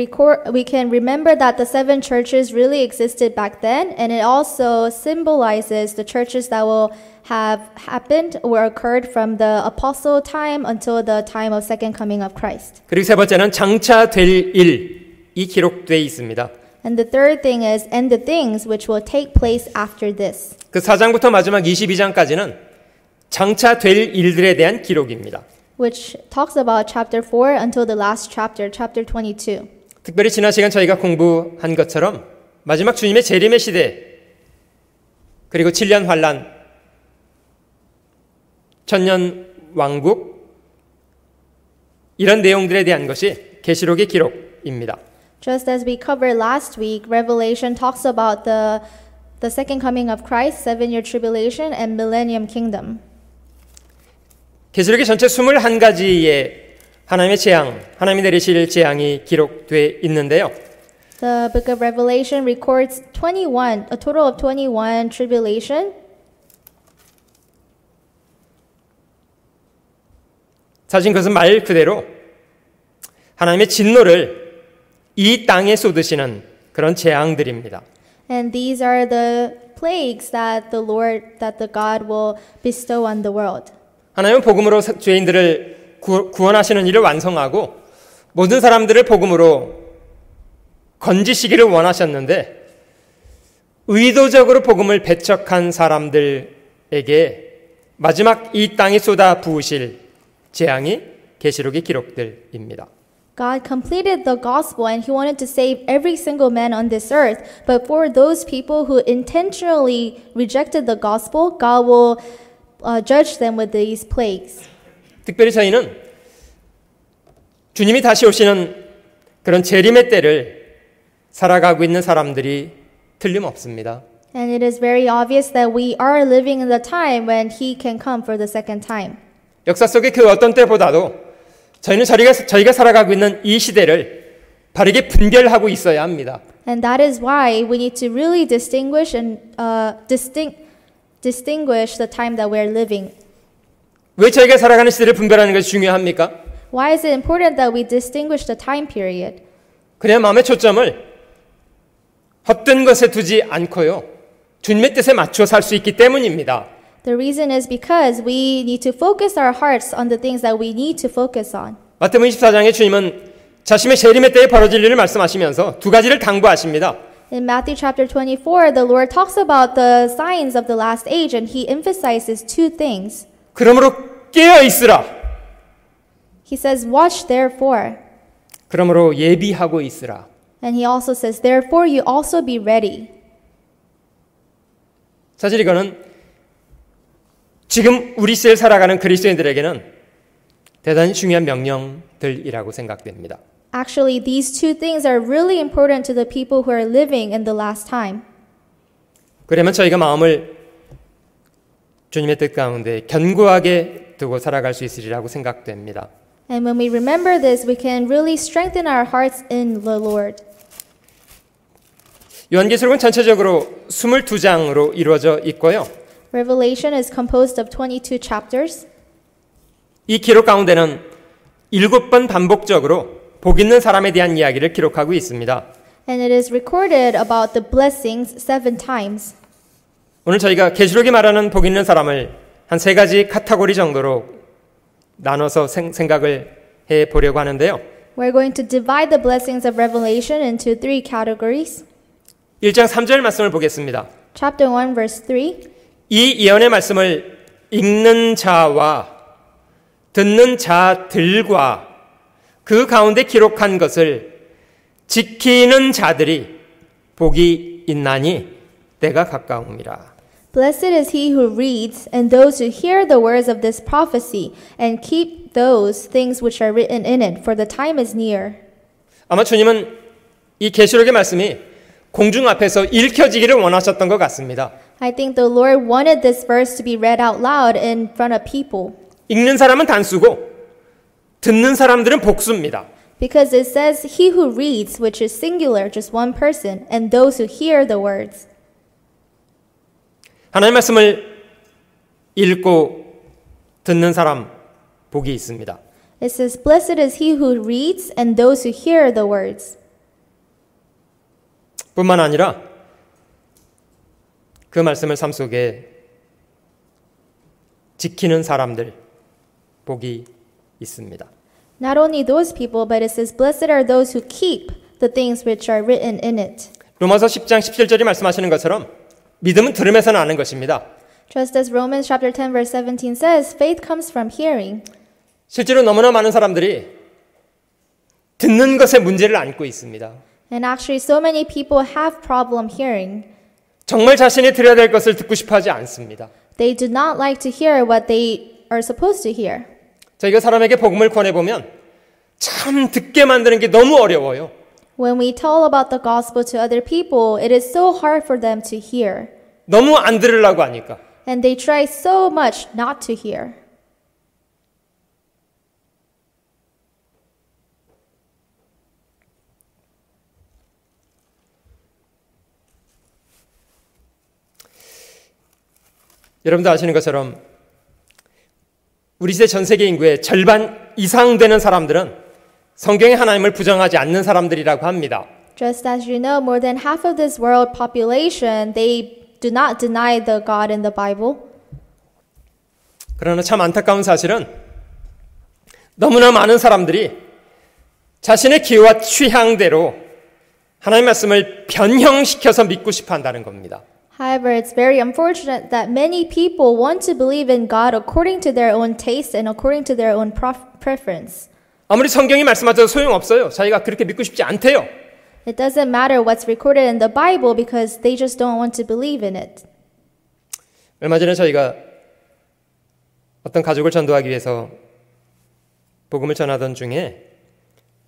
remember that the 7 churches really existed back then, and it also symbolizes the churches that will have happened or occurred from the apostle time until the time of second coming of Christ. 그리고 세 번째는 장차 될 일이 기록되어 있습니다. And the third thing is, and the things which will take place after this. 그 4장부터 마지막 22장까지는 장차 될 일들에 대한 기록입니다. Which talks about chapter 4 until the last chapter, chapter 22. 특별히 지난 시간 저희가 공부한 것처럼 마지막 주님의 재림의 시대 그리고 7년 환란, 천년 왕국 이런 내용들에 대한 것이 계시록의 기록입니다. Just as we covered last week, Revelation talks about the second coming of Christ, 7-year tribulation, and millennium kingdom. 계시록의 전체 21가지의 하나님의 재앙, 하나님이 내리실 재앙이 기록되어 있는데요. The book of Revelation records a total of 21 tribulation. 사실 그것은 말 그대로 하나님의 진노를 이 땅에 쏟으시는 그런 재앙들입니다. And these are the plagues that the God will bestow on the world. 하나님은 복음으로 죄인들을 구원하시는 일을 완성하고 모든 사람들을 복음으로 건지시기를 원하셨는데 의도적으로 복음을 배척한 사람들에게 마지막 이 땅에 쏟아 부으실 재앙이 계시록의 기록들입니다. God completed the gospel and he wanted to save every single man on this earth. But for those people who intentionally rejected the gospel, God will judge them with these plagues. 특별히 저희는 주님이 다시 오시는 그런 재림의 때를 살아가고 있는 사람들이 틀림없습니다. And it is very obvious that we are living in the time when he can come for the second time. 역사 속의 그 어떤 때보다도 저희는 저희가 살아가고 있는 이 시대를 바르게 분별하고 있어야 합니다. And that is why we need to really distinguish the time that we're living. 왜 저희가 살아가는 시대를 분별하는 것이 중요합니까? Why is it important that we distinguish the time period? 그래야 마음의 초점을 헛된 것에 두지 않고요. 주님의 뜻에 맞춰 살 수 있기 때문입니다. The reason is because we need to focus our hearts on the things that we need to focus on. 마태복음 24장에 주님은 자신의 재림의 때에 벌어질 일을 말씀하시면서 두 가지를 당부하십니다. In Matthew chapter 24, the Lord talks about the signs of the last age and he emphasizes two things. 그러므로 깨어 있으라. He says, watch therefore. 그러므로 예비하고 있으라. And he also says, therefore you also be ready. 사실 이거는 지금 우리 시대를 살아가는 그리스도인들에게는 대단히 중요한 명령들이라고 생각됩니다. Actually, these two things are really important to the people who are living in the last time. 그러면 저희가 마음을 주님의 뜻 가운데 견고하게 두고 살아갈 수 있으리라고 생각됩니다. And when we remember this, we can really strengthen our hearts in the Lord. 요한계시록은 전체적으로 22장으로 이루어져 있고요. Revelation is composed of 22 chapters. 이 기록 가운데는 7번 반복적으로 복 있는 사람에 대한 이야기를 기록하고 있습니다. And it is recorded about the blessings 7 times. 오늘 저희가 계시록이 말하는 복 있는 사람을 한 3가지 카테고리 정도로 나눠서 생각을 해 보려고 하는데요. We're going to divide the blessings of Revelation into 3 categories. 1장 3절 말씀을 보겠습니다. Chapter 1 verse 3. 이 예언의 말씀을 읽는 자와 듣는 자들과 그 가운데 기록한 것을 지키는 자들이 복이 있나니 때가 가까움이라. Blessed is he who reads and those who hear the words of this prophecy and keep those things which are written in it, for the time is near. 아마 주님은 이 계시록의 말씀이 공중 앞에서 읽혀지기를 원하셨던 것 같습니다. I think the Lord wanted this verse to be read out loud in front of people. 읽는 사람은 단수고 듣는 사람들은 복수입니다. Because it says, he who reads, which is singular, just one person, and those who hear the words. 하나님의 말씀을 읽고 듣는 사람 복이 있습니다. It says, blessed is he who reads and those who hear the words. 뿐만 아니라 그 말씀을 삶 속에 지키는 사람들 복이 있습니다. Not only those people, but it says, blessed are those who keep the things which are written in it. 로마서 10장 17절이 말씀하시는 것처럼 믿음은 들음에서 나는 것입니다. Just as Romans chapter 10 verse 17 says, faith comes from hearing. 실제로 너무나 많은 사람들이 듣는 것에 문제를 안고 있습니다. And actually so many people have problem hearing. 정말 자신이 들어야 될 것을 듣고 싶어 하지 않습니다. They do not like to hear what they are supposed to hear. 저희가 사람에게 복음을 권해보면 참 듣게 만드는 게 너무 어려워요. When we tell about the gospel to other people, it is so hard for them to hear. 너무 안 들으려고 하니까. And they try so much not to hear. 여러분도 아시는 것처럼 우리 시대 전 세계 인구의 절반 이상 되는 사람들은 성경의 하나님을 부정하지 않는 사람들이라고 합니다. Just as you know, more than half of this world population, they do not deny the God in the Bible. 그러나 참 안타까운 사실은 너무나 많은 사람들이 자신의 기호와 취향대로 하나님의 말씀을 변형시켜서 믿고 싶어 한다는 겁니다. However, it's very unfortunate that many people want to believe in God according to their own taste and according to their own preference. 아무리 성경이 말씀하셔도 소용없어요. 자기가 그렇게 믿고 싶지 않대요. It doesn't matter what's recorded in the Bible because they just don't want to believe in it. 얼마 전에 저희가 어떤 가족을 전도하기 위해서 복음을 전하던 중에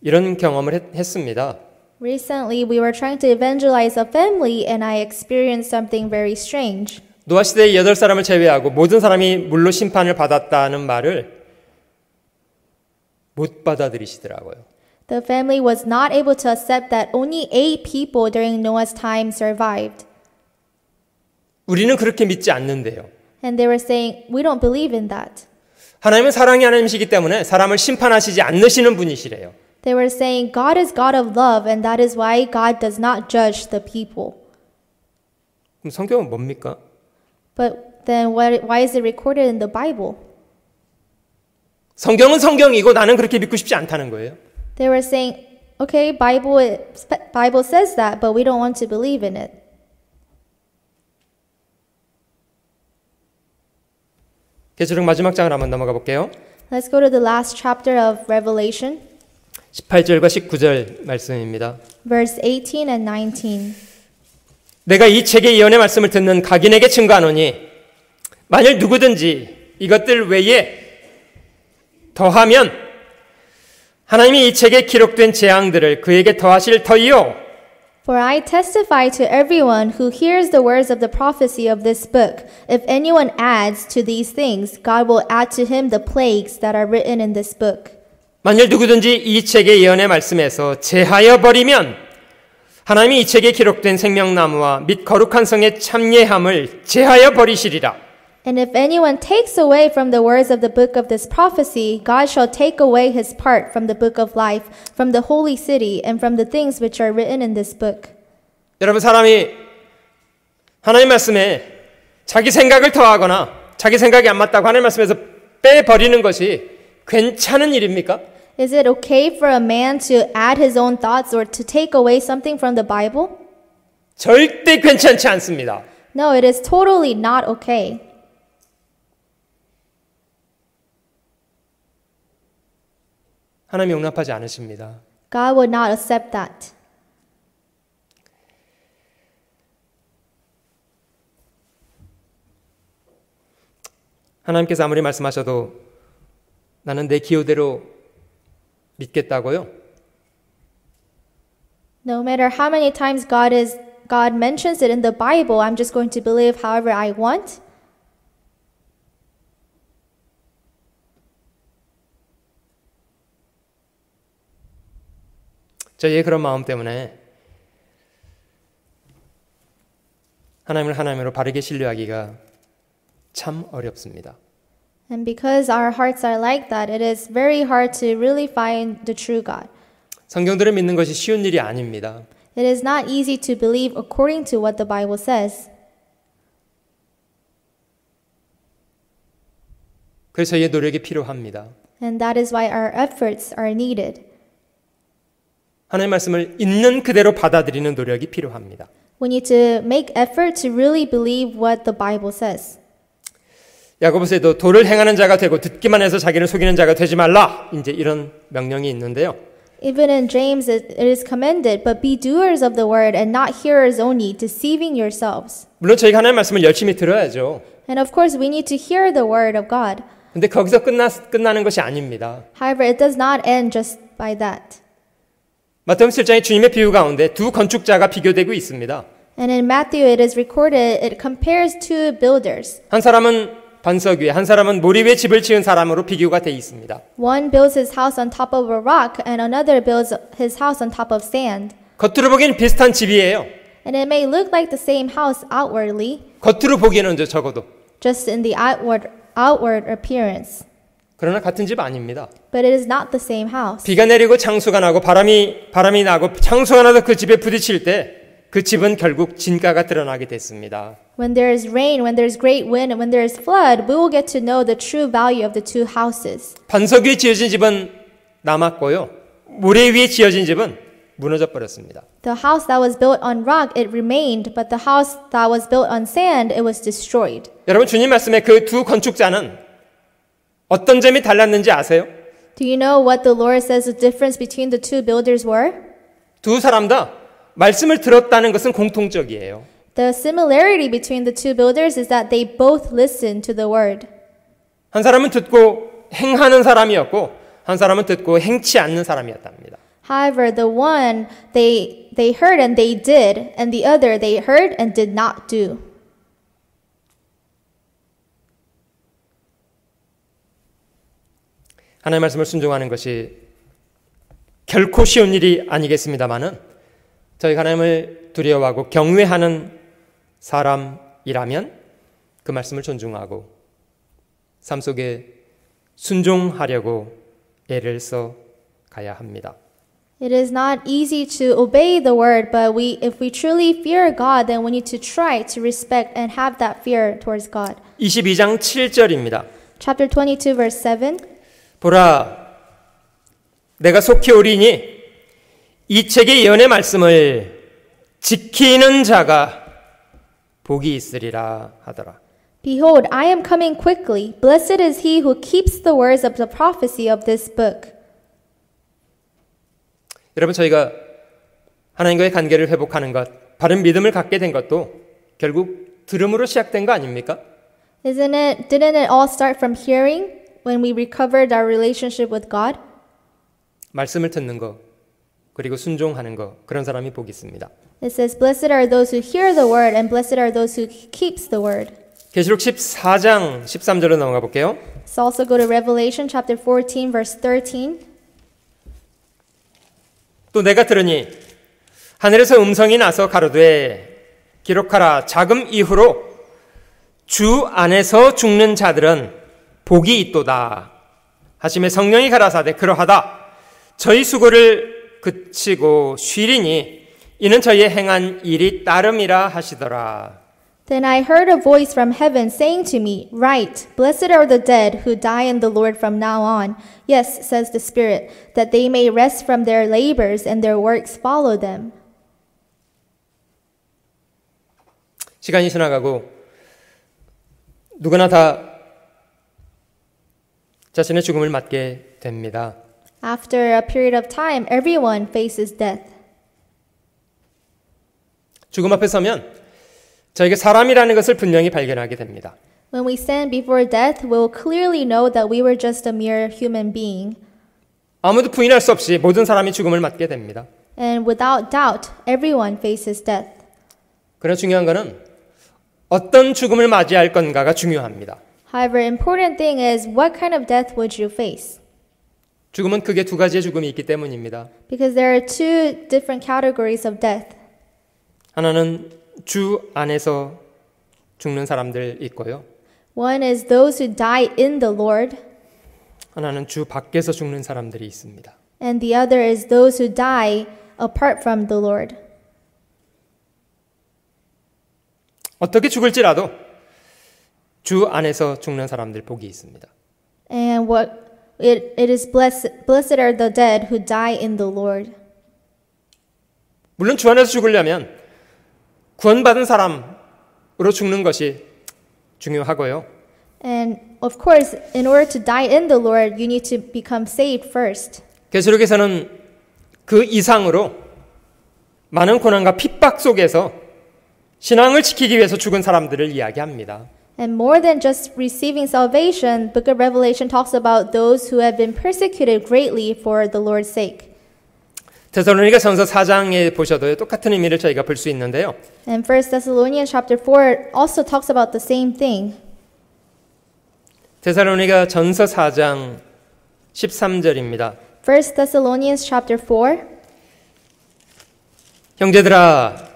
이런 경험을 했습니다. Recently, we were trying to evangelize a family and I experienced something very strange. 노아 시대의 8사람을 제외하고 모든 사람이 물로 심판을 받았다는 말을 못 받아들이시더라고요. The family was not able to accept that only 8 people during Noah's time survived. 우리는 그렇게 믿지 않는데요. And they were saying, we don't believe in that. 하나님은 사랑의 하나님이시기 때문에 사람을 심판하시지 않으시는 분이시래요. They were saying, God is God of love and that is why God does not judge the people. 그럼 성경은 뭡니까? But then why is it recorded in the Bible? 성경은 성경이고 나는 그렇게 믿고 싶지 않다는 거예요. They were saying, okay, Bible says that, but we don't want to believe in it. 계시록 마지막 장을 한번 넘어가 볼게요. Let's go to the last chapter of Revelation, 18절과 19절 말씀입니다. verse 18 and 19. 내가 이 책의 예언의 말씀을 듣는 각인에게 증거하노니 만일 누구든지 이것들 외에 더하면 하나님이 이 책에 기록된 재앙들을 그에게 더하실 터이요. For I testify to everyone who hears the words of the prophecy of this book. If anyone adds to these things, God will add to him the plagues that are written in this book. 만일 누구든지 이 책의 예언의 말씀에서 제하여 버리면 하나님이 이 책에 기록된 생명나무와 및 거룩한 성의 참예함을 제하여 버리시리라. And if anyone takes away from the words of the book of this prophecy, God shall take away his part from the book of life, from the holy city, and from the things which are written in this book. 여러분, 사람이 하나님 말씀에 자기 생각을 더하거나 자기 생각이 안 맞다고 하나님 말씀에서 빼버리는 것이 괜찮은 일입니까? Is it okay for a man to add his own thoughts or to take away something from the Bible? 절대 괜찮지 않습니다. No, it is totally not okay. 하나님이 용납하지 않으십니다. God would not accept that. 하나님께서 아무리 말씀하셔도 나는 내 기호대로 믿겠다고요? No matter how many times God mentions it in the Bible, I'm just going to believe however I want. 저희의 그런 마음 때문에 하나님을 하나님으로 바르게 신뢰하기가 참 어렵습니다. And because our hearts are like that, it is very hard to really find the true God. 성경들을 믿는 것이 쉬운 일이 아닙니다. It is not easy to believe according to what the Bible says. 그래서 저희의 노력이 필요합니다. And that is why our efforts are needed. 하나님의 말씀을 있는 그대로 받아들이는 노력이 필요합니다. We need to make effort to really believe what the Bible says. 야고보서에도 도를 행하는 자가 되고 듣기만 해서 자기를 속이는 자가 되지 말라. 이제 이런 명령이 있는데요. Even in James it is commended, but be doers of the word and not hearers only, deceiving yourselves. 물론 저희가 하나님의 말씀을 열심히 들어야죠. And of course we need to hear the word of God. 근데 거기서 끝나는 것이 아닙니다. However, it does not end just by that. 마태복음 7장의 주님의 비유 가운데 두 건축자가 비교되고 있습니다. And in Matthew it is recorded, it compares two builders. 한 사람은 반석 위에, 한 사람은 모리 위에 집을 지은 사람으로 비교가 되어 있습니다. One builds his house on top of a rock, and another builds his house on top of sand. 겉으로 보기엔 비슷한 집이에요. And it may look like the same house outwardly, 겉으로 보기에는 적어도. just in the outward appearance. 그러나 같은 집 아닙니다. But it is not the same house. 비가 내리고 창수가 나고 바람이 나고 창수가 나서 그 집에 부딪힐 때 그 집은 결국 진가가 드러나게 됐습니다. When there is rain, when there is great wind, and when there is flood, we will get to know the true value of the two houses. 반석 위에 지어진 집은 남았고요. 모래 위에 지어진 집은 무너져 버렸습니다. The house that was built on rock, it remained, but the house that was built on sand, it was destroyed. 여러분 주님 말씀에 그 두 건축자는 어떤 점이 달랐는지 아세요? Do you know what the Lord says the difference between the two builders were? 두 사람 다 말씀을 들었다는 것은 공통적이에요. The similarity between the two builders is that they both listened to the word. 한 사람은 듣고 행하는 사람이었고 한 사람은 듣고 행치 않는 사람이었답니다. However, the one they heard and they did, and the other they heard and did not do. 하나님의 말씀을 순종하는 것이 결코 쉬운 일이 아니겠습니다마는 저희가 하나님을 두려워하고 경외하는 사람이라면 그 말씀을 존중하고 삶 속에 순종하려고 애를 써 가야 합니다. It is not easy to obey the word, but if we truly fear God, then we need to try to respect and have that fear towards God. 22장 7절입니다. Chapter 22, verse 7. 보라, 내가 속히 오리니 이 책의 예언의 말씀을 지키는 자가 복이 있으리라 하더라. Behold, I am coming quickly. Blessed is he who keeps the words of the prophecy of this book. 여러분 저희가 하나님과의 관계를 회복하는 것, 바른 믿음을 갖게 된 것도 결국 들음으로 시작된 거 아닙니까? Didn't it all start from hearing when we recovered our relationship with God? 말씀을 듣는 거, 그리고 순종하는 거, 그런 사람이 복이 있습니다. It says, blessed are those who hear the word and blessed are those who keeps the word. 계시록 14장 13절로 넘어가 볼게요. Let's also go to Revelation chapter 14 verse 13. 또 내가 들으니 하늘에서 음성이 나서 가로되 기록하라, 자금 이후로 주 안에서 죽는 자들은 복이 있도다 하시매 성령이 가라사대 그러하다 저희 수고를 그치고 쉬리니 이는 저희의 행한 일이 따름이라 하시더라. Then I heard a voice from heaven saying to me, Write, blessed are the dead who die in the Lord from now on. Yes, says the Spirit, that they may rest from their labors and their works follow them. 시간이 지나가고 누구나 다 자신의 죽음을 맞게 됩니다. After a period of time, everyone faces death. 죽음 앞에 서면 저에게 사람이라는 것을 분명히 발견하게 됩니다. When we stand before death, we will clearly know that we were just a mere human being. 아무도 부인할 수 없이 모든 사람이 죽음을 맞게 됩니다. And without doubt, everyone faces death. 그러나 중요한 것은 어떤 죽음을 맞이할 건가가 중요합니다. However, important thing is what kind of death would you face? 죽음은 크게 두 가지의 죽음이 있기 때문입니다. Because there are two different categories of death. 하나는 주 안에서 죽는 사람들 있고요. One is those who die in the Lord, 하나는 주 밖에서 죽는 사람들이 있습니다. and the other is those who die apart from the Lord. 어떻게 죽을지라도 주 안에서 죽는 사람들 복이 있습니다. And it is blessed are the dead who die in the Lord. 물론 주 안에서 죽으려면 구원받은 사람으로 죽는 것이 중요하고요. And of course, in order to die in the Lord, you need to become saved first. 계시록에서는 그 이상으로 많은 고난과 핍박 속에서 신앙을 지키기 위해서 죽은 사람들을 이야기합니다. And more than just receiving salvation, Book of Revelation talks about those who have been persecuted greatly for the Lord's sake. 데살로니가전서 4장에 보셔도 똑같은 의미를 저희가 볼 수 있는데요. And 1 Thessalonians chapter 4 also talks about the same thing. 데살로니가전서 4장 13절입니다. 1 Thessalonians chapter 4. 형제들아,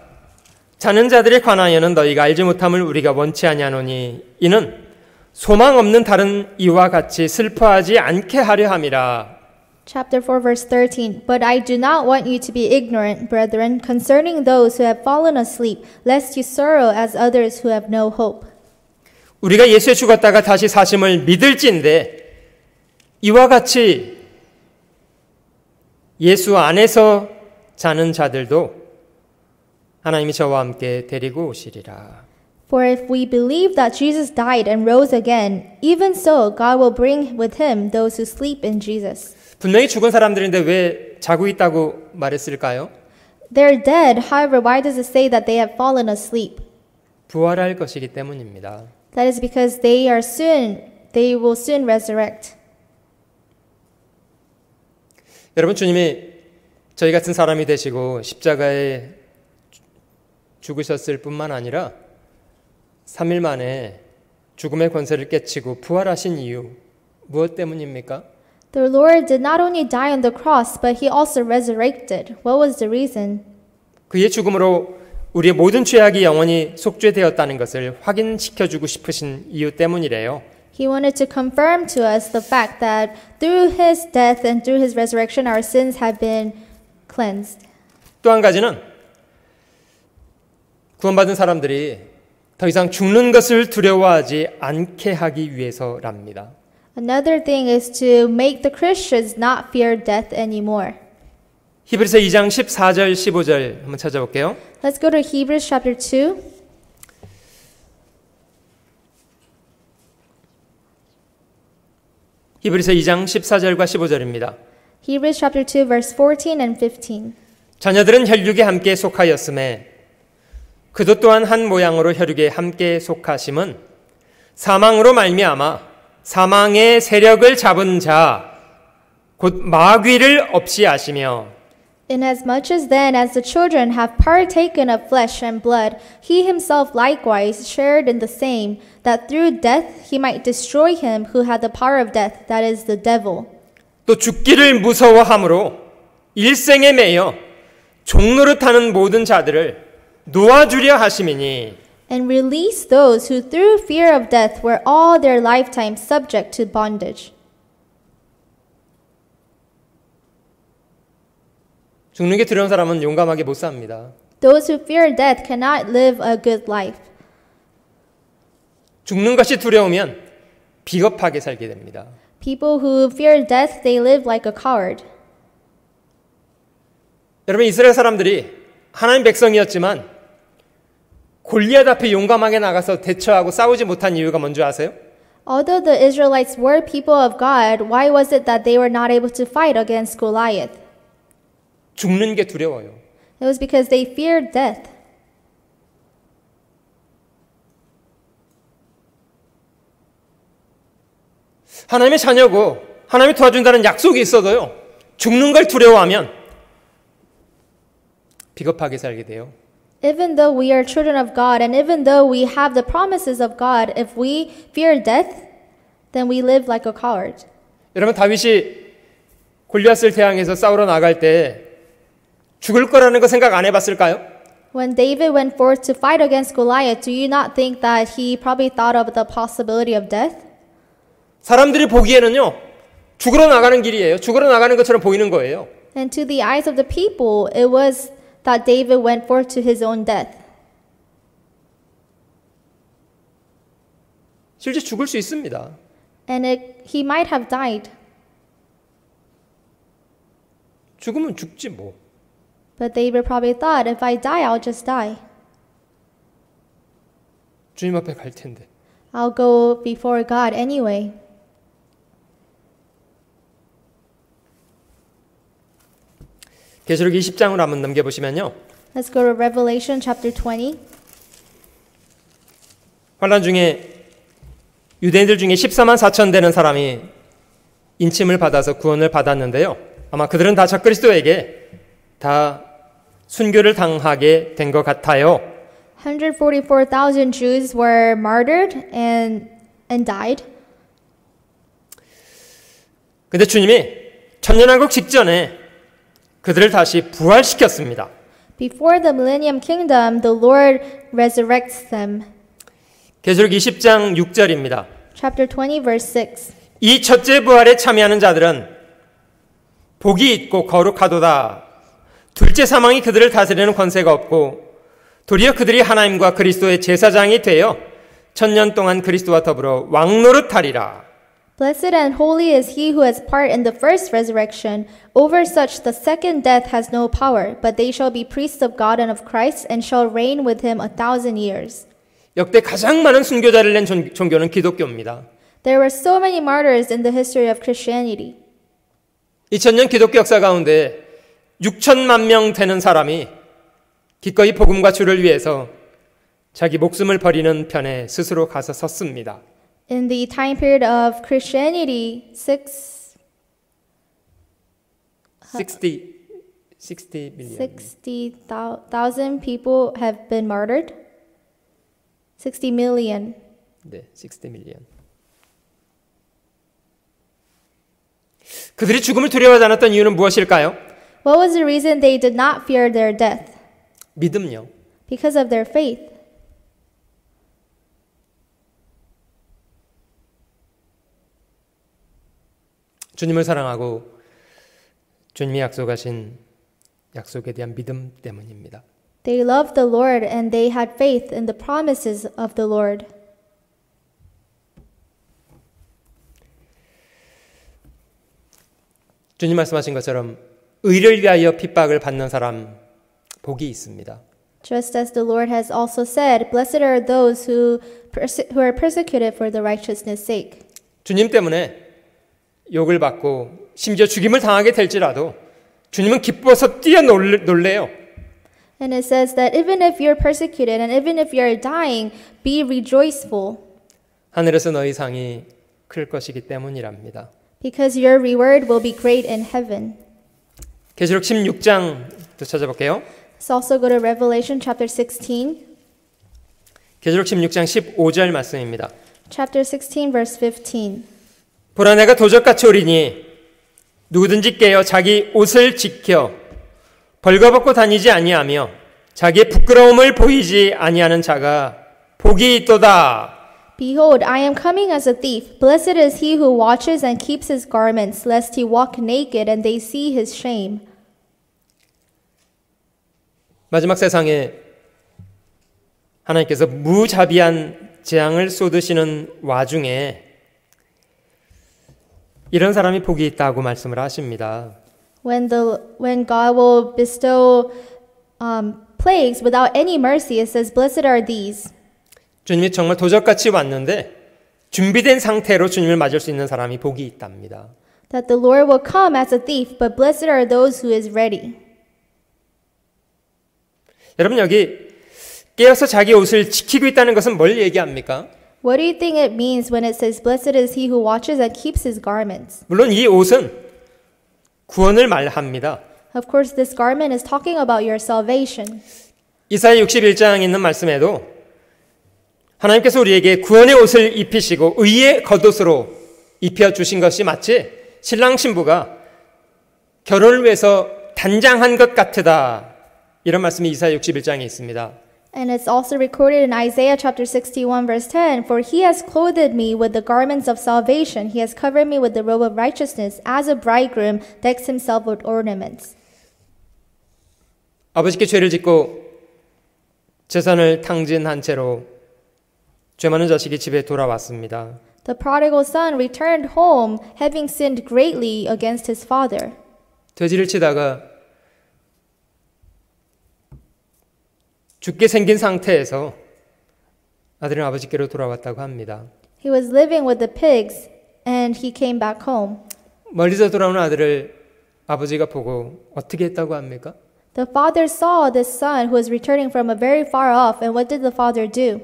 자는 자들에 관하여는 너희가 알지 못함을 우리가 원치 아니하노니 이는 소망 없는 다른 이와 같이 슬퍼하지 않게 하려 함이라. Chapter 4 verse 13. But I do not want you to be ignorant, brethren, concerning those who have fallen asleep, lest you sorrow as others who have no hope. 우리가 예수에 죽었다가 다시 사심을 믿을진데 이와 같이 예수 안에서 자는 자들도 하나님이 저와 함께 데리고 오시리라. For if we believe that Jesus died and rose again, even so God will bring with him those who sleep in Jesus. 분명히 죽은 사람들인데 왜 자고 있다고 말했을까요? They're dead, however, why does it say that they have fallen asleep? 부활할 것이기 때문입니다. That is because they will soon resurrect. 여러분, 주님이 저희 같은 사람이 되시고 십자가에 죽으셨을 뿐만 아니라 3일 만에 죽음의 권세를 깨치고 부활하신 이유 무엇 때문입니까? The Lord did not only die on the cross, but he also resurrected. What was the reason? 그의 죽음으로 우리의 모든 죄악이 영원히 속죄되었다는 것을 확인시켜주고 싶으신 이유 때문이래요. He wanted to confirm to us the fact that through his death and through his resurrection, our sins have been cleansed. 또 한 가지는 구원받은 사람들이 더 이상 죽는 것을 두려워하지 않게 하기 위해서랍니다. Another thing is to make the Christians not fear death anymore. 히브리서 2장 14절 15절 한번 찾아볼게요. Let's go to Hebrews chapter 2. 히브리서 2장 14절과 15절입니다. Hebrews chapter 2 verse 14 and 15. 자녀들은 혈육에 함께 속하였음에 그도 또한 한 모양으로 혈육에 함께 속하심은 사망으로 말미암아 사망의 세력을 잡은 자 곧 마귀를 없이 하시며 Inasmuch as then as the children have partaken of flesh and blood, he himself likewise shared in the same, that through death he might destroy him who had the power of death, that is the devil. 또 죽기를 무서워함으로 일생에 매여 종노릇하는 모든 자들을 놓아주려 하심이니 And release those who through fear of death were all their lifetime subject to bondage. 죽는 게 두려운 사람은 용감하게 못 삽니다. Those who fear death cannot live a good life. 죽는 것이 두려우면 비겁하게 살게 됩니다. People who fear death, they live like a coward. 여러분, 이스라엘 사람들이 하나님 백성이었지만 골리앗 앞에 용감하게 나가서 대처하고 싸우지 못한 이유가 뭔지 아세요? Although the Israelites were people of God, why was it that they were not able to fight against Goliath? 죽는 게 두려워요. It was because they feared death. 하나님의 자녀고 하나님이 도와준다는 약속이 있어도요, 죽는 걸 두려워하면 비겁하게 살게 돼요. Even though we are children of God, and even though we have the promises of God, if we fear death, then we live like a coward. 여러분, 다윗이 골리앗을 대항해서 싸우러 나갈 때 죽을 거라는 거 생각 안 해봤을까요? When David went forth to fight against Goliath, do you not think that he probably thought of the possibility of death? 사람들이 보기에는요, 죽으러 나가는 길이에요. 죽으러 나가는 것처럼 보이는 거예요. And to the eyes of the people, it was that David went forth to his own death. 실제 죽을 수 있습니다. And he might have died. 죽으면 죽지 뭐. But David probably thought, if I die, I'll just die. 주님 앞에 갈 텐데. I'll go before God anyway. 계시록 20장으로 한번 넘겨보시면요. Let's go to Revelation chapter 20. 환란 중에 유대인들 중에 14만 4천 되는 사람이 인침을 받아서 구원을 받았는데요. 아마 그들은 다 적그리스도에게 다 순교를 당하게 된 것 같아요. 144,000 Jews were martyred and died. 근데 주님이 천년왕국 직전에 그들을 다시 부활시켰습니다. Before the millennium kingdom, the Lord resurrects them. 계시록 20장 6절입니다. Chapter 20, verse 6. 이 첫째 부활에 참여하는 자들은 복이 있고 거룩하도다. 둘째 사망이 그들을 다스리는 권세가 없고 도리어 그들이 하나님과 그리스도의 제사장이 되어 천년 동안 그리스도와 더불어 왕노릇하리라. Blessed and holy is he who has part in the first resurrection. Over such the second death has no power, but they shall be priests of God and of Christ, and shall reign with him 1,000 years. 역대 가장 많은 순교자를 낸 종교는 기독교입니다. There were so many martyrs in the history of Christianity. 2000년 기독교 역사 가운데 6천만 명 되는 사람이 기꺼이 복음과 주를 위해서 자기 목숨을 버리는 편에 스스로 가서 섰습니다. In the time period of Christianity, 60 million. 60,000 people have been martyred. 60 million. 네, 60 million. 그들이 죽음을 두려워하지 않았던 이유는 무엇일까요? What was the reason they did not fear their death? 믿음요. Because of their faith. 주님을 사랑하고 주님이 약속하신 약속에 대한 믿음 때문입니다. They loved the Lord and they had faith in the promises of the Lord. 주님 말씀하신 것처럼 의를 위하여 핍박을 받는 사람 복이 있습니다. Just as the Lord has also said, blessed are those who are persecuted for the righteousness' sake. 주님 때문에 욕을 받고 심지어 죽임을 당하게 될지라도 주님은 기뻐서 뛰어놀래요. And it says that even if you're persecuted and even if you're dying, be rejoiceful. 하늘에서 너희 상이 클 것이기 때문이랍니다. Because your reward will be great in heaven. 계시록 16장 또 찾아볼게요. Let's also go to Revelation chapter 16. 계시록 16장 15절 말씀입니다. Chapter 16 verse 15. 보라 내가 도적같이 오리니 누구든지 깨어 자기 옷을 지켜 벌거벗고 다니지 아니하며 자기의 부끄러움을 보이지 아니하는 자가 복이 있도다. Behold, I am coming as a thief. Blessed is he who watches and keeps his garments, lest he walk naked and they see his shame. 마지막 세상에 하나님께서 무자비한 재앙을 쏟으시는 와중에 이런 사람이 복이 있다고 말씀을 하십니다. When God will bestow plagues without any mercy, it says, blessed are these. 주님이 정말 도적같이 왔는데 준비된 상태로 주님을 맞을 수 있는 사람이 복이 있답니다. That the Lord will come as a thief, but blessed are those who is ready. 여러분 여기 깨어서 자기 옷을 지키고 있다는 것은 뭘 얘기합니까? What do you think it means when it says, blessed is he who watches and keeps his garments? 물론 이 옷은 구원을 말합니다. Of course, this garment is talking about your salvation. 이사야 61장에 있는 말씀에도 하나님께서 우리에게 구원의 옷을 입히시고 의의 겉옷으로 입혀주신 것이 마치 신랑 신부가 결혼을 위해서 단장한 것 같으다. 이런 말씀이 이사야 61장에 있습니다. And it's also recorded in Isaiah chapter 61 verse 10, For he has clothed me with the garments of salvation. He has covered me with the robe of righteousness, as a bridegroom decks himself with ornaments. 아버지께 죄를 짓고 재산을 탕진한 채로 죄 많은 자식이 집에 돌아왔습니다. The prodigal son returned home, having sinned greatly against his father. 돼지를 치다가 죽게 생긴 상태에서 아들은 아버지께로 돌아왔다고 합니다. He was living with the pigs, and he came back home. 멀리서 돌아오는 아들을 아버지가 보고 어떻게 했다고 합니까? The father saw this son who was returning from a very far off, and what did the father do?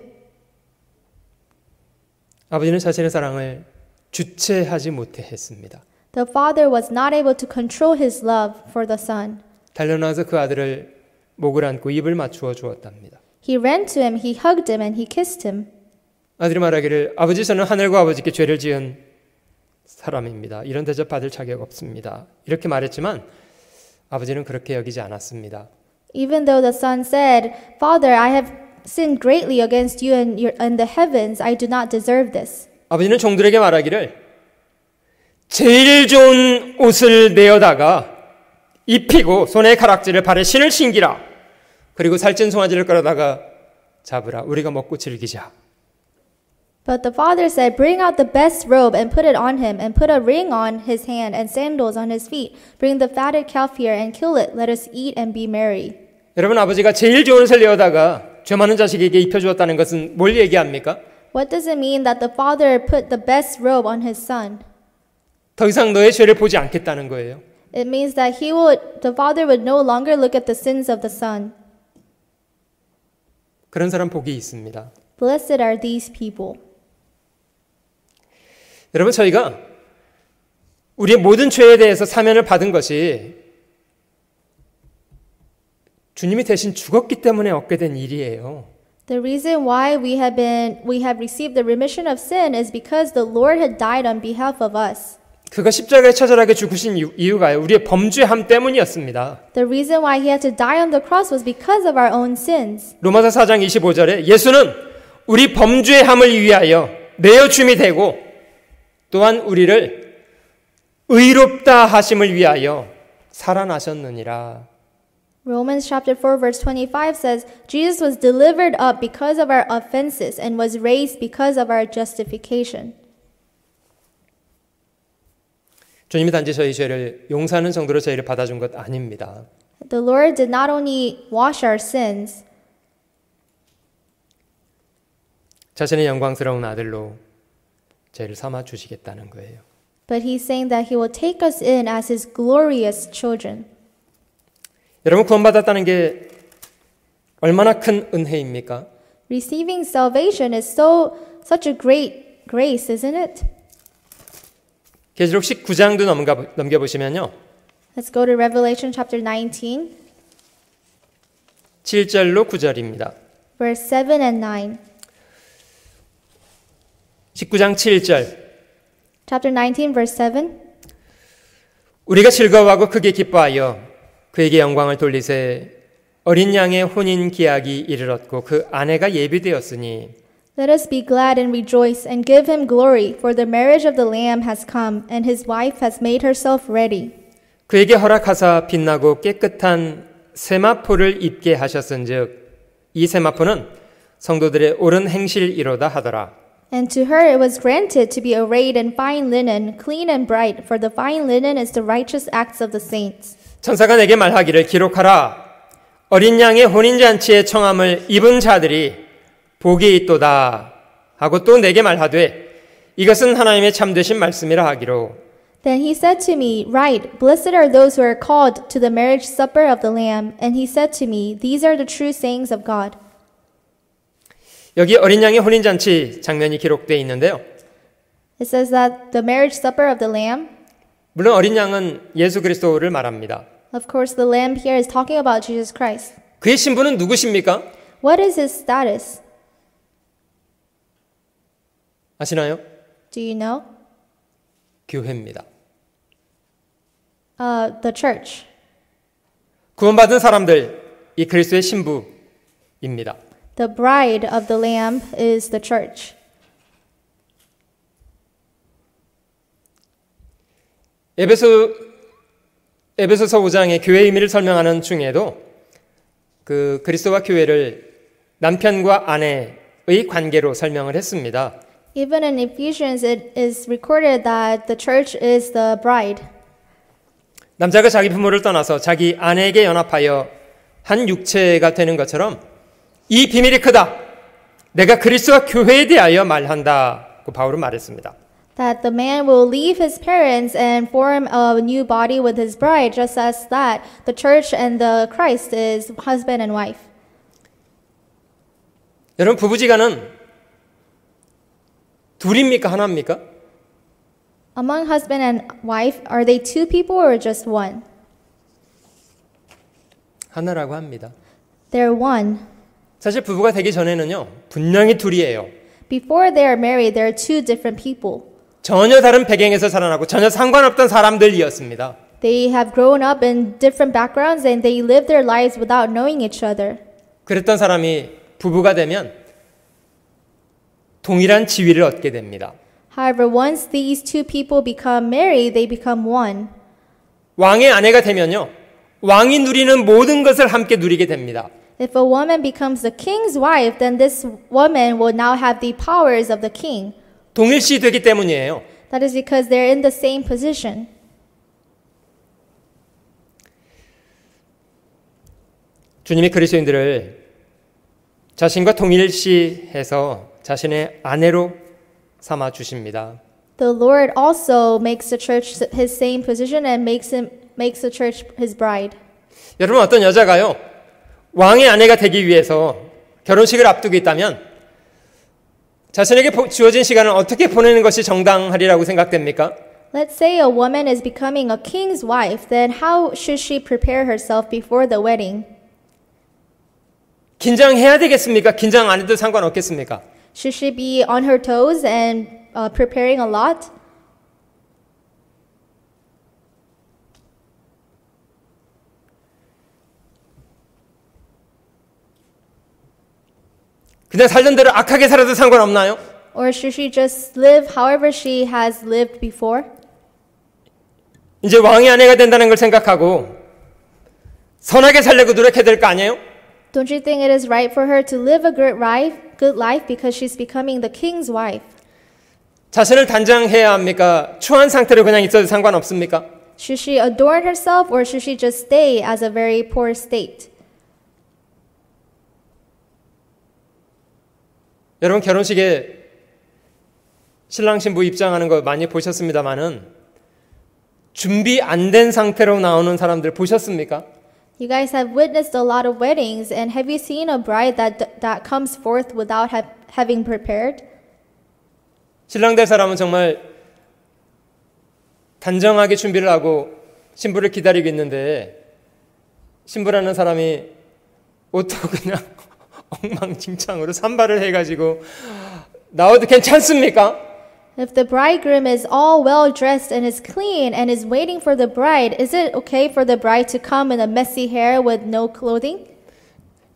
아버지는 자신의 사랑을 주체하지 못해 했습니다. The father was not able to control his love for the son. 달려나와서 그 아들을 목을 안고 입을 맞추어 주었답니다. He ran to him, he hugged him, and he kissed him. 아들이 말하기를 아버지 저는 하늘과 아버지께 죄를 지은 사람입니다. 이런 대접 받을 자격 없습니다. 이렇게 말했지만 아버지는 그렇게 여기지 않았습니다. Even though the son said, Father, I have sinned greatly against you and the heavens, I do not deserve this. 아버지는 종들에게 말하기를 제일 좋은 옷을 내어다가 입히고 손에 가락지를 발에 신을 신기라. 그리고 살찐 송아지를 끌어다가 잡으라. 우리가 먹고 즐기자. But the father said, Bring out the best robe and put it on him, and put a ring on his hand and sandals on his feet. Bring the fatted calf here and kill it. Let us eat and be merry. 여러분 아버지가 제일 좋은 옷을 내어다가 죄 많은 자식에게 입혀주었다는 것은 뭘 얘기합니까? What does it mean that the father put the best robe on his son? 더 이상 너의 죄를 보지 않겠다는 거예요. It means that the father would no longer look at the sins of the son. 그런 사람 복이 있습니다. Blessed are these people. 여러분 저희가 우리의 모든 죄에 대해서 사면을 받은 것이 주님이 대신 죽었기 때문에 얻게 된 일이에요. The reason why we have received the remission of sin is because the Lord had died on behalf of us. 그가 십자가에 처절하게 죽으신 이유가요. 우리의 범죄함 때문이었습니다. The reason why he had to die on the cross was because of our own sins. 로마서 4장 25절에 예수는 우리 범죄함을 위하여 내어 줌이 되고 또한 우리를 의롭다 하심을 위하여 살아나셨느니라. Romans chapter 4 verse 25 says, Jesus was delivered up because of our offenses and was raised because of our justification. 주님이 단지 저희 죄를 용서하는 정도로 저희를 받아준 것 아닙니다. The Lord did not only wash our sins, 자신의 영광스러운 아들로 저희를 삼아 주시겠다는 거예요. but He's saying that He will take us in as His glorious children. 여러분 구원받았다는 게 얼마나 큰 은혜입니까? Receiving salvation is such a great grace, isn't it? 계시록 19장도 넘겨보시면요. Let's go to Revelation chapter 19, 7절로 9절입니다. verse 7 and 9. 19장 7절 Chapter 19, verse 7. 우리가 즐거워하고 크게 기뻐하여 그에게 영광을 돌리세 어린 양의 혼인 기약이 이르렀고 그 아내가 예비되었으니 Let us be glad and rejoice and give him glory, for the marriage of the Lamb has come, and his wife has made herself ready. 그에게 허락하사 빛나고 깨끗한 세마포를 입게 하셨은즉 이 세마포는 성도들의 옳은 행실이로다 하더라. And to her it was granted to be arrayed in fine linen, clean and bright, for the fine linen is the righteous acts of the saints. 천사가 내게 말하기를 기록하라. 어린 양의 혼인잔치의 청함을 입은 자들이 복이 있도다 하고 또 내게 말하되 이것은 하나님의 참되신 말씀이라 하기로. Then he said to me, Write, blessed are those who are called to the marriage supper of the Lamb. And he said to me, These are the true sayings of God. 여기 어린 양의 혼인잔치 장면이 기록되어 있는데요. It says that the marriage supper of the Lamb, 물론 어린 양은 예수 그리스도를 말합니다. Of course, the lamb here is talking about Jesus Christ. 그의 신분은 누구십니까? What is his status? 아시나요? Do you know? 교회입니다. The church. 구원받은 사람들, 이 그리스도의 신부입니다. The bride of the lamb is the church. 에베소서 5장의 교회의 의미를 설명하는 중에도 그 그리스도와 교회를 남편과 아내의 관계로 설명을 했습니다. Even in Ephesians, it is recorded that the church is the bride. 남자가 자기 부모를 떠나서 자기 아내에게 연합하여 한 육체가 되는 것처럼 이 비밀이 크다. 내가 그리스도와 교회에 대하여 말한다고 바울은 말했습니다. That the man will leave his parents and form a new body with his bride, just as that the church and the Christ is husband and wife. 여러분, 부부지간은 둘입니까? 하나입니까? Among husband and wife, are they two people or just one? 하나라고 합니다. They're one. 사실 부부가 되기 전에는요, 분명히 둘이에요. Before they are married, they're two different people. 전혀 다른 배경에서 자라나고 전혀 상관없던 사람들이었습니다. They have grown up in different backgrounds and they live their lives without knowing each other. 그랬던 사람이 부부가 되면 동일한 지위를 얻게 됩니다. However, once these two people become married, they become one. 왕의 아내가 되면요, 왕이 누리는 모든 것을 함께 누리게 됩니다. If a woman becomes the king's wife, then this woman will now have the powers of the king. 동일시 되기 때문이에요. That is because they're in the same position. 주님이 그리스도인들을 자신과 동일시해서 자신의 아내로 삼아 주십니다. The Lord also makes the church his same position and makes the church his bride. 여러분, 어떤 여자가요, 왕의 아내가 되기 위해서 결혼식을 앞두고 있다면 자신에게 주어진 시간을 어떻게 보내는 것이 정당하리라고 생각됩니까? Let's say a woman is becoming a king's wife, then how should she prepare herself before the wedding? 긴장해야 되겠습니까? 긴장 안 해도 상관없겠습니까? Should she be on her toes and preparing a lot? 그냥 살던 대로 악하게 살아도 상관없나요? Or should she just live however she has lived before? 이제 왕의 아내가 된다는 걸 생각하고 선하게 살려고 노력해야 될 거 아니에요? Don't you think it is right for her to live a good life because she's becoming the king's wife? 자신을 단장해야 합니까? 추한 상태로 그냥 있어도 상관없습니까? Should she adorn herself or should she just stay as a very poor state? 여러분, 결혼식에 신랑 신부 입장하는 거 많이 보셨습니다만은 준비 안 된 상태로 나오는 사람들 보셨습니까? You guys have witnessed a lot of weddings, and have you seen a bride that comes forth without having prepared? 신랑 될 사람은 정말 단정하게 준비를 하고 신부를 기다리고 있는데 신부라는 사람이 옷도 그냥 엉망진창으로 산발을 해가지고 나와도 괜찮습니까? If the bridegroom is all well dressed and is clean and is waiting for the bride, is it okay for the bride to come in a messy hair with no clothing?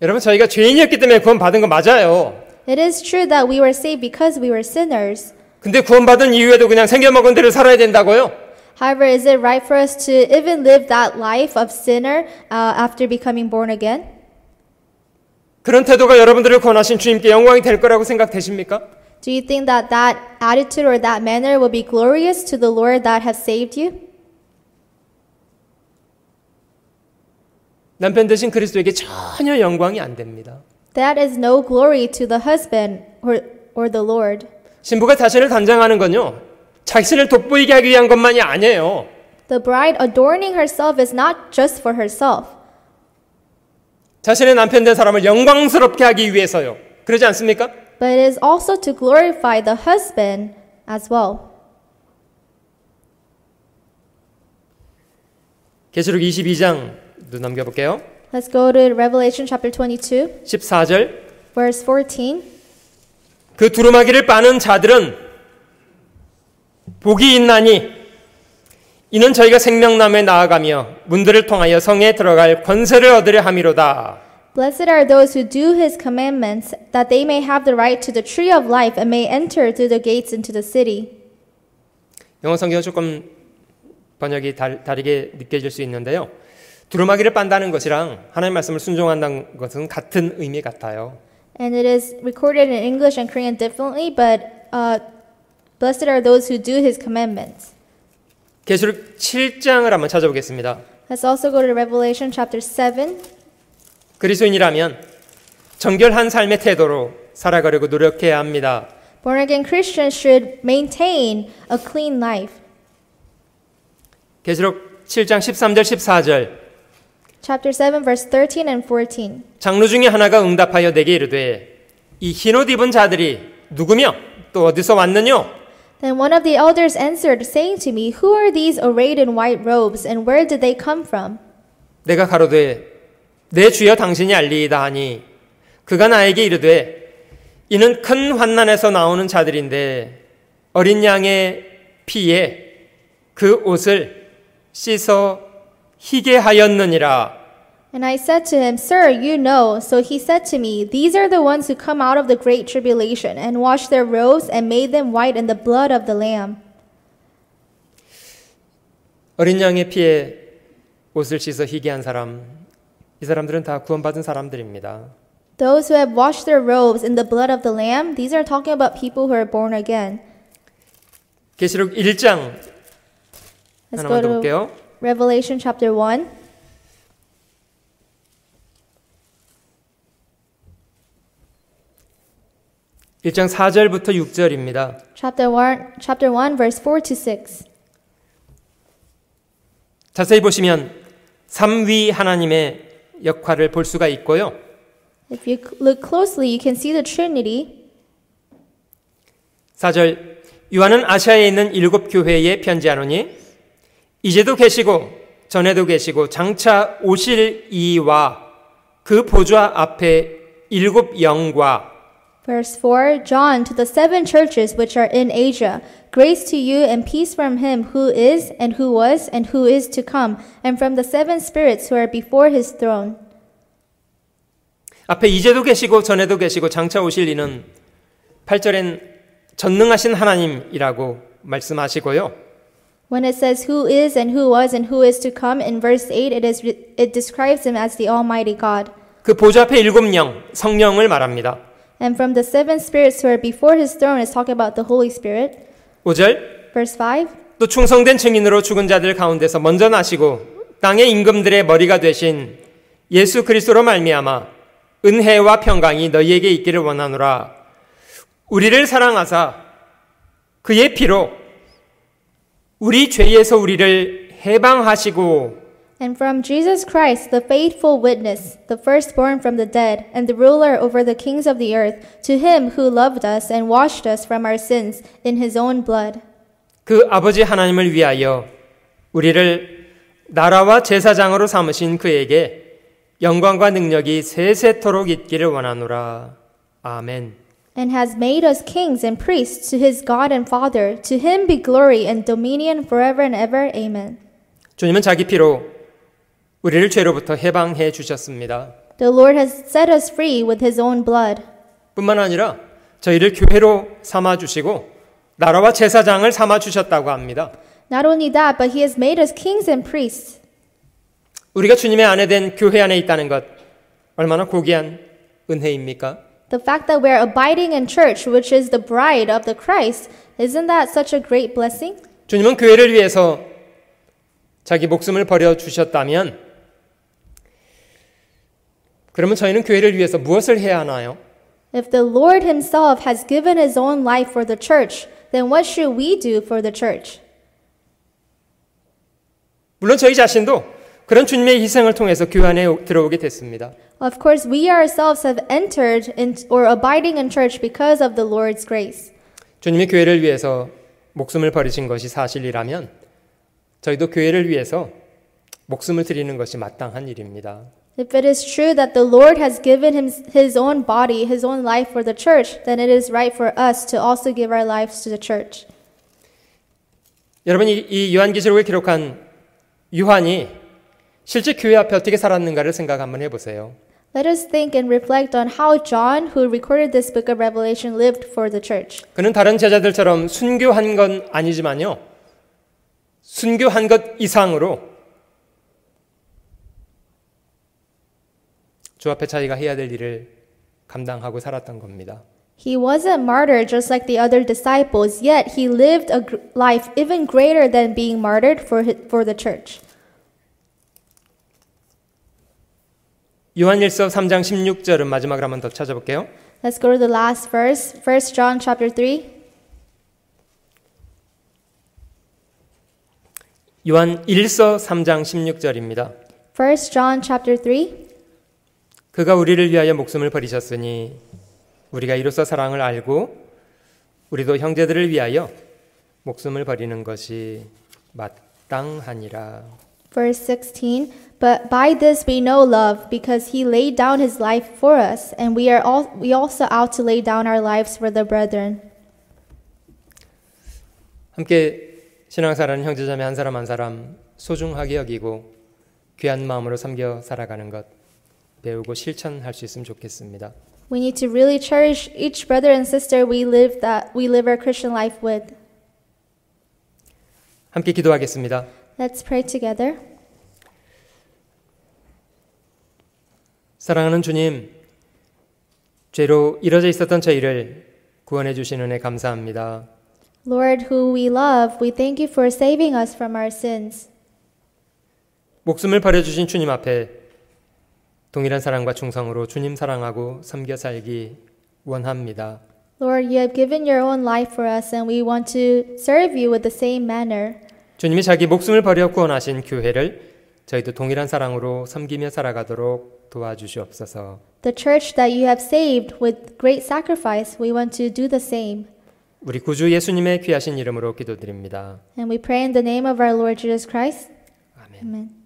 여러분, 저희가 죄인이었기 때문에 구원받은 거 맞아요. It is true that we were saved because we were sinners. 근데 구원받은 이후에도 그냥 생겨먹은 대로 살아야 된다고요? However, is it right for us to even live that life of sinner after becoming born again? 그런 태도가 여러분들을 구원하신 주님께 영광이 될 거라고 생각되십니까? Do you think that that attitude or that manner will be glorious to the Lord that has saved you? 남편 되신 그리스도에게 전혀 영광이 안 됩니다. That is no glory to the husband or the Lord. 신부가 자신을 단장하는 건요, 자신을 돋보이게 하기 위한 것만이 아니에요. The bride adorning herself is not just for herself. 자신의 남편 된 사람을 영광스럽게 하기 위해서요. 그러지 않습니까? But it is also to glorify the husband as well. 계시록 22장도 넘겨볼게요. Let's go to Revelation chapter 22, 14절. verse 14. 그 두루마기를 빠는 자들은 복이 있나니 이는 저희가 생명나무에 나아가며 문들을 통하여 성에 들어갈 권세를 얻으려 함이로다. Blessed are those who do his commandments, that they may have the right to the tree of life and may enter through the gates into the city. 영어 성경은 조금 번역이 다르게 느껴질 수 있는데요. 두루마기를 빤다는 것이랑 하나님의 말씀을 순종한다는 것은 같은 의미 같아요. And it is recorded in English and Korean differently, but blessed are those who do his commandments. 계시록 7장을 한번 찾아보겠습니다. Let's also go to Revelation chapter 7. 그리스도인이라면 정결한 삶의 태도로 살아가려고 노력해야 합니다. Born again Christians should maintain a clean life. 계시록 7장 13절 14절 Chapter 7 verse 13 and 14. 장로 중에 하나가 응답하여 내게 이르되 이 흰옷 입은 자들이 누구며 또 어디서 왔느뇨? Then one of the elders answered, saying to me, Who are these arrayed in white robes, and where did they come from? 내가 가로되 내 주여 당신이 알리이다 하니 그가 나에게 이르되 이는 큰 환난에서 나오는 자들인데 어린 양의 피에 그 옷을 씻어 희게 하였느니라. And I said to him, Sir, you know. So he said to me, These are the ones who come out of the great tribulation, and washed their robes, and made them white in the blood of the Lamb. 어린 양의 피에 옷을 씻어 희게 한 사람, 이 사람들은 다 구원받은 사람들입니다. Those who have washed their robes in the blood of the Lamb, these are talking about people who are born again. 계시록 1장 Let's 하나만 go 더 to 볼게요. Revelation chapter 1. 일 장 4절부터 6절입니다. Chapter 1, verse 4 to 6. 자세히 보시면 삼위 하나님의 역할을 볼 수가 있고요. If you look closely, you can see the Trinity. 4절 요한은 아시아에 있는 7 교회에 편지하노니 이제도 계시고 전에도 계시고 장차 오실 이와 그 보좌 앞에 7 영과 Verse 4, John, to the 7 churches which are in Asia, grace to you and peace from him who is, and who was, and who is to come, and from the 7 spirits who are before his throne. 앞에 이제도 계시고 전에도 계시고 장차 오실 이는 8절엔 전능하신 하나님이라고 말씀하시고요. When it says who is and who was and who is to come, in verse 8 it describes him as the Almighty God. 그 보좌 앞에 7 영, 성령을 말합니다. And from the 7 spirits who are before his throne is talking about the Holy Spirit. 5절 Verse 5. 또 충성된 증인으로 죽은 자들 가운데서 먼저 나시고 땅의 임금들의 머리가 되신 예수 그리스도로 말미암아 은혜와 평강이 너희에게 있기를 원하노라. 우리를 사랑하사 그의 피로 우리 죄에서 우리를 해방하시고 And from Jesus Christ, the faithful witness, the firstborn from the dead, and the ruler over the kings of the earth, to him who loved us and washed us from our sins in his own blood. 그 아버지 하나님을 위하여 우리를 나라와 제사장으로 삼으신 그에게 영광과 능력이 세세토록 있기를 원하노라. 아멘. And has made us kings and priests to his God and Father. To him be glory and dominion forever and ever. Amen. 주님은 자기 피로 우리를 죄로부터 해방해 주셨습니다. The Lord has set us free with his own blood. 뿐만 아니라 저희를 교회로 삼아 주시고 나라와 제사장을 삼아 주셨다고 합니다. Not only that, but he has made us kings and priests. 우리가 주님의 아내 된 교회 안에 있다는 것 얼마나 고귀한 은혜입니까? The fact that we're abiding in church, which is the bride of the Christ, isn't that such a great blessing? 주님은 교회를 위해서 자기 목숨을 버려 주셨다면 그러면 저희는 교회를 위해서 무엇을 해야 하나요? If the Lord himself has given his own life for the church, then what should we do for the church? 물론 저희 자신도 그런 주님의 희생을 통해서 교회 안에 들어오게 됐습니다. Of course, we ourselves have entered or abiding in church because of the Lord's grace. 주님이 교회를 위해서 목숨을 버리신 것이 사실이라면 저희도 교회를 위해서 목숨을 드리는 것이 마땅한 일입니다. If it is true that the Lord has given his own body, his own life for the church, then it is right for us to also give our lives to the church. 여러분 이 요한계시록을 기록한 요한이 실제 교회 앞에 어떻게 살았는가를 생각 한번 해보세요. Let us think and reflect on how John, who recorded this book of Revelation, lived for the church. 그는 다른 제자들처럼 순교한 건 아니지만요. 순교한 것 이상으로 주 앞에 자기가 해야 될 일을 감당하고 살았던 겁니다. He wasn't martyred just like the other disciples, yet he lived a life even greater than being martyred for the church. 요한일서 3장 16절은 마지막으로 한번 더 찾아볼게요. Let's go to the last verse, 1 John chapter 3. 요한 1서 3장 16절입니다. 1 John chapter 3. 그가 우리를 위하여 목숨을 버리셨으니 우리가 이로써 사랑을 알고 우리도 형제들을 위하여 목숨을 버리는 것이 마땅하니라. Verse 16. But by this we know love, because he laid down his life for us, and we also ought to lay down our lives for the brethren. 함께 신앙생활하는 형제자매 한 사람 한 사람 소중하게 여기고 귀한 마음으로 섬겨 살아가는 것 배우고 실천할 수 있으면 좋겠습니다. We need to really cherish each brother and sister we live our Christian life with. 함께 기도하겠습니다. Let's pray together. 사랑하는 주님, 죄로 이뤄져 있었던 저희를 구원해 주신 은혜 감사합니다. Lord, who we love, we thank you for saving us from our sins. 목숨을 버려주신 주님 앞에 동일한 사랑과 충성으로 주님 사랑하고 섬겨 살기 원합니다. Lord, you have given your own life for us, and we want to serve you with the same manner. 주님이 자기 목숨을 버려 구원하신 교회를 저희도 동일한 사랑으로 섬기며 살아가도록 도와주시옵소서. The church that you have saved with great sacrifice, we want to do the same. 우리 구주 예수님의 귀하신 이름으로 기도드립니다. And we pray in the name of our Lord Jesus Christ. 아멘. Amen.